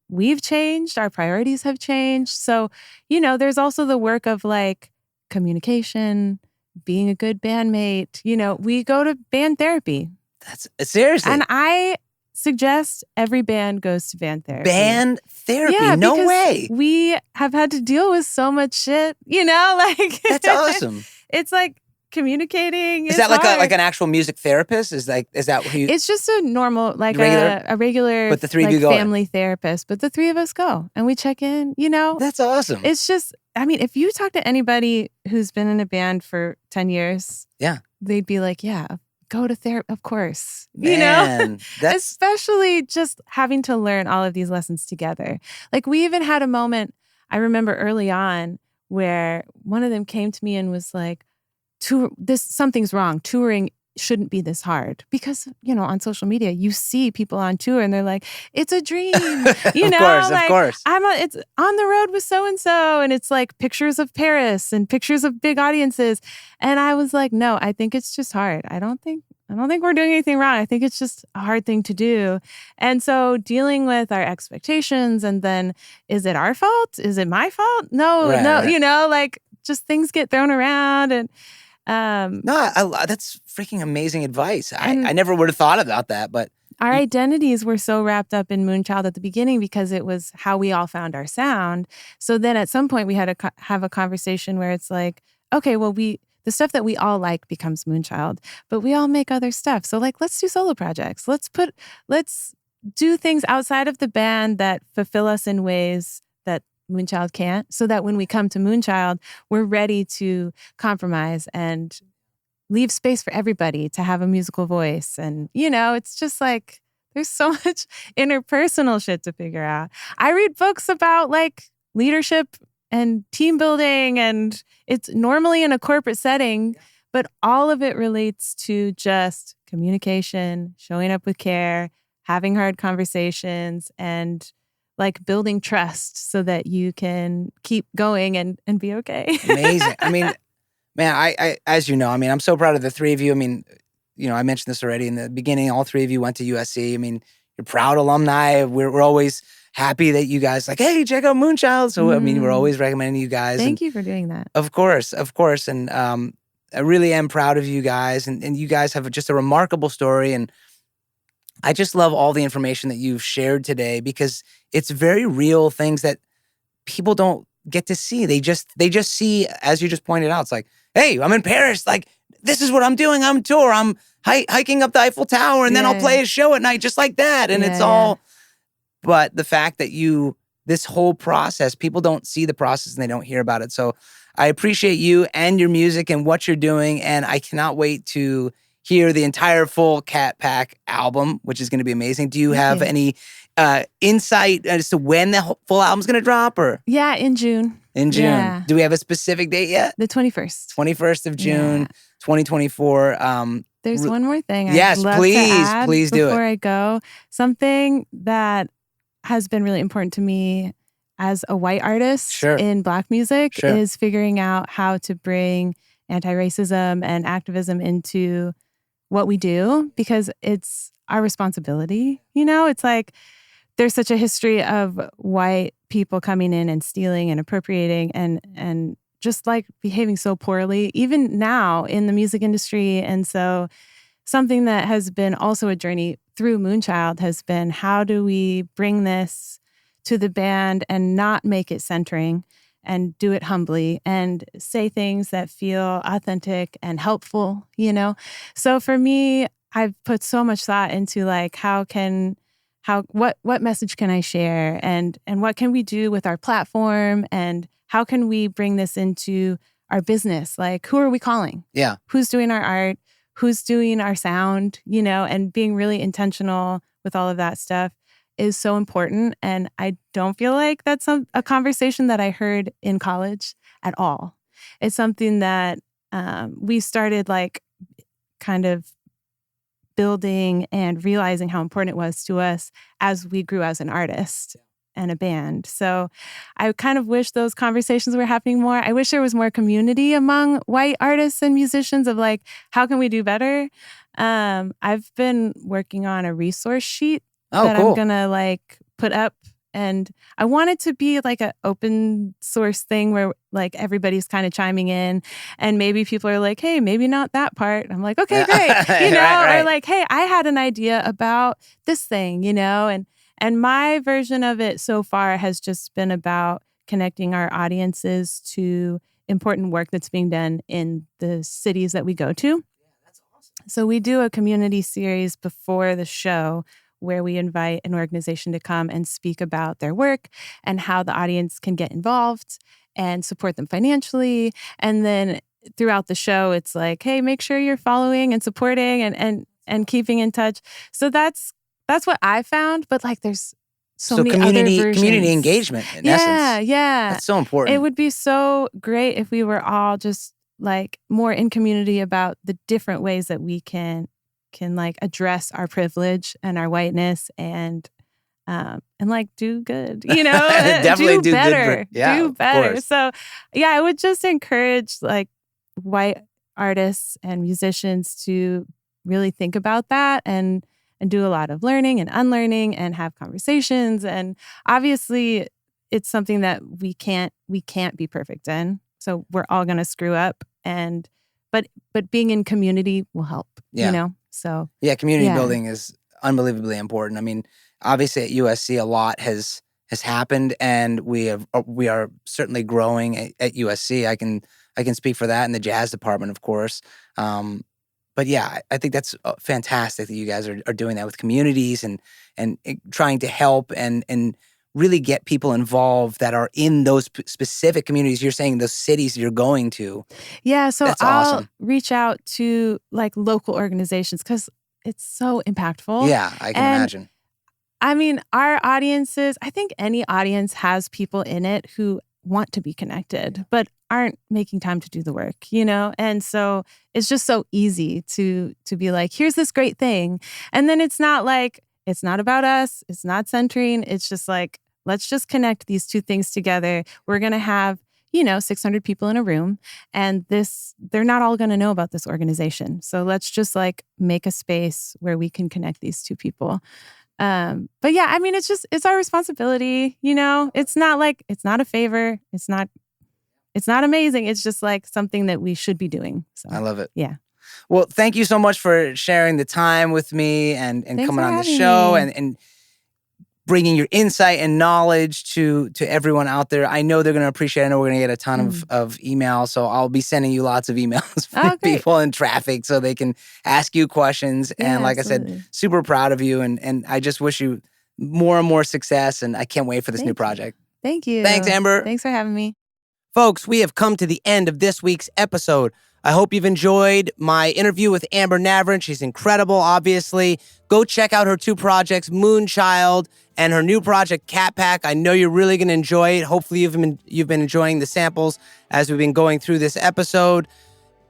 We've changed. Our priorities have changed. So, there's also the work of like communication, being a good bandmate. We go to band therapy. That's seriously. And I suggest every band goes to band therapy. Band therapy? Yeah, no because way. We have had to deal with so much shit, like That's awesome. It's like communicating. Is that like an actual music therapist? Is that what you? It's just a normal, like a regular, but the three of you go family therapist. But the three of us go and we check in. That's awesome. It's just, if you talk to anybody who's been in a band for 10 years, they'd be like, yeah, go to therapy, of course. Man, especially just having to learn all of these lessons together. Like we even had a moment, I remember early on, where one of them came to me and was like, something's wrong. Touring shouldn't be this hard because, on social media, you see people on tour and they're like, it's a dream, Of course. It's on the road with so-and-so. And it's like pictures of Paris and pictures of big audiences. And I was like, no, I think it's just hard. I don't think we're doing anything wrong. I think it's just a hard thing to do. And so dealing with our expectations and then, is it our fault? Is it my fault? No, right. Just things get thrown around and, that's freaking amazing advice. I never would have thought about that, but our identities were so wrapped up in Moonchild at the beginning because it was how we all found our sound. So then at some point we had to have a conversation where it's like, okay, well, the stuff that we all like becomes Moonchild, but we all make other stuff. So like, let's do solo projects. Let's do things outside of the band that fulfill us in ways that Moonchild can't, so that when we come to Moonchild, we're ready to compromise and leave space for everybody to have a musical voice. And, it's just like, there's so much interpersonal shit to figure out. I read books about like leadership and team building, and it's normally in a corporate setting, but all of it relates to just communication, showing up with care, having hard conversations, and like building trust so that you can keep going and be okay. Amazing. I mean, man, I as you know, I mean, I'm so proud of the three of you. I mean, I mentioned this already in the beginning. All three of you went to USC. I mean, you're proud alumni. We're always happy that you guys like, hey, check out Moonchild. So, I mean, we're always recommending you guys. Thank you for doing that. Of course. And I really am proud of you guys. And you guys have just a remarkable story. And I just love all the information that you've shared today because it's very real things that people don't get to see. They just see, as you just pointed out, it's like, hey, I'm in Paris. Like, this is what I'm doing. I'm on tour. I'm hiking up the Eiffel Tower, and then I'll play a show at night just like that. And it's all, but the fact that this whole process, people don't see the process and they don't hear about it. So I appreciate you and your music and what you're doing. And I cannot wait to hear the entire full Catpack album, which is going to be amazing. Do you have any insight as to when the full album's going to drop? Or Yeah, in June. In June. Yeah. Do we have a specific date yet? The 21st. 21st of June, 2024. There's one more thing. Yes, I'd love please, to add please do it. Before I go, something that has been really important to me as a white artist in Black music is figuring out how to bring anti-racism and activism into what we do, because it's our responsibility. It's like there's such a history of white people coming in and stealing and appropriating and just like behaving so poorly, even now in the music industry. And so something that has been also a journey through Moonchild has been, how do we bring this to the band and not make it centering and do it humbly and say things that feel authentic and helpful, So for me, I've put so much thought into like, what message can I share and what can we do with our platform, and how can we bring this into our business? Like, who are we calling? Yeah. Who's doing our art? Who's doing our sound? And being really intentional with all of that stuff is so important. And I don't feel like that's a conversation that I heard in college at all. It's something that we started like kind of building and realizing how important it was to us as we grew as an artist and a band. So I kind of wish those conversations were happening more. I wish there was more community among white artists and musicians of like, how can we do better? I've been working on a resource sheet that I'm gonna like put up, and I want it to be like an open source thing where like everybody's kind of chiming in, and maybe people are like, hey, maybe not that part. I'm like, okay, great. Right. Or like, hey, I had an idea about this thing, and my version of it so far has just been about connecting our audiences to important work that's being done in the cities that we go to. Yeah, that's awesome. So we do a community series before the show where we invite an organization to come and speak about their work and how the audience can get involved and support them financially. And then throughout the show, it's like, hey, make sure you're following and supporting and keeping in touch. So that's what I found. But like, there's so many other versions. Community engagement, in essence. Yeah. That's so important. It would be so great if we were all just like more in community about the different ways that we can like address our privilege and our whiteness and like do good, Definitely do better, good. Do better. So yeah, I would just encourage like white artists and musicians to really think about that and do a lot of learning and unlearning and have conversations. And obviously it's something that we can't be perfect in. So we're all going to screw up, but being in community will help, So yeah, community building is unbelievably important. I mean, obviously at USC a lot has happened, and we are certainly growing at USC. I can speak for that in the jazz department, of course. But But yeah, I think that's fantastic that you guys are doing that with communities and trying to help and really get people involved that are in those specific communities. You're saying those cities you're going to. Yeah, so that's I'll awesome. reach out to like local organizations because it's so impactful. Yeah, I can imagine. I mean, our audiences, I think any audience has people in it who want to be connected, but aren't making time to do the work, you know? And so it's just so easy to be like, here's this great thing. And then it's not like, it's not about us. It's not centering. It's just like, let's just connect these two things together. We're going to have, 600 people in a room, and they're not all going to know about this organization. So let's just like make a space where we can connect these two people. But yeah, I mean, it's our responsibility, it's not a favor. It's not amazing. It's just like something that we should be doing. So I love it. Yeah. Well, thank you so much for sharing the time with me and coming on the show and bringing your insight and knowledge to everyone out there. I know they're going to appreciate it. I know we're going to get a ton of emails, so I'll be sending you lots of emails from people in traffic so they can ask you questions. Yeah, and like absolutely. I said, super proud of you, and I just wish you more and more success, and I can't wait for this new project. Thank you. Thanks, Amber. Thanks for having me. Folks, we have come to the end of this week's episode. I hope you've enjoyed my interview with Amber Navran. She's incredible, obviously. Go check out her two projects, Moonchild and her new project, Catpack. I know you're really going to enjoy it. Hopefully you've been enjoying the samples as we've been going through this episode.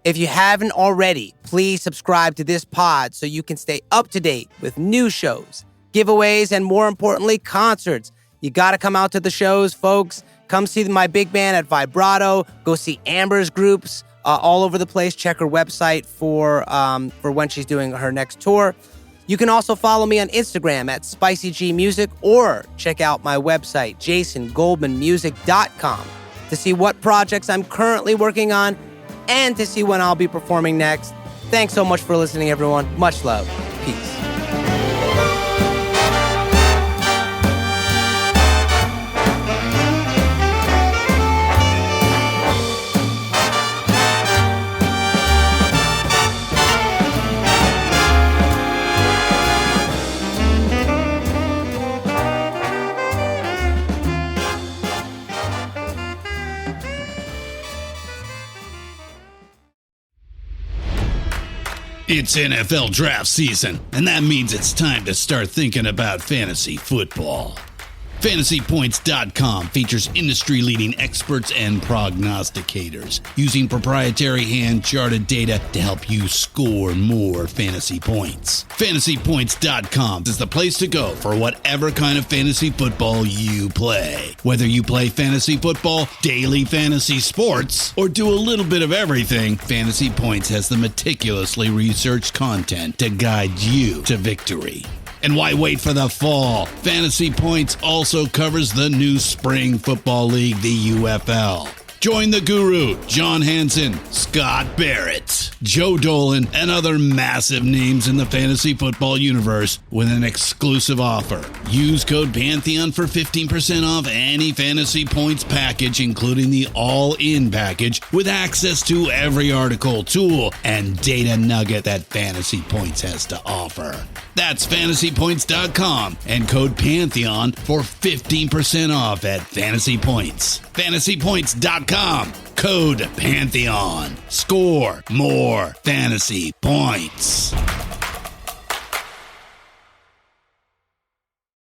If you haven't already, please subscribe to this pod so you can stay up to date with new shows, giveaways, and more importantly, concerts. You got to come out to the shows, folks. Come see my big band at Vibrato. Go see Amber's groups all over the place. Check her website for when she's doing her next tour. You can also follow me on Instagram at SpicyGMusic or check out my website, jasongoldmanmusic.com, to see what projects I'm currently working on and to see when I'll be performing next. Thanks so much for listening, everyone. Much love. Peace. It's NFL draft season, and that means it's time to start thinking about fantasy football. FantasyPoints.com features industry-leading experts and prognosticators using proprietary hand-charted data to help you score more fantasy points. FantasyPoints.com is the place to go for whatever kind of fantasy football you play. Whether you play fantasy football, daily fantasy sports, or do a little bit of everything, Fantasy Points has the meticulously researched content to guide you to victory. And why wait for the fall? Fantasy Points also covers the new spring football league, the UFL. Join the guru, John Hansen, Scott Barrett, Joe Dolan, and other massive names in the fantasy football universe with an exclusive offer. Use code Pantheon for 15% off any Fantasy Points package, including the all-in package, with access to every article, tool, and data nugget that Fantasy Points has to offer. That's FantasyPoints.com and code Pantheon for 15% off at Fantasy Points. FantasyPoints.com, code Pantheon. Score more fantasy points.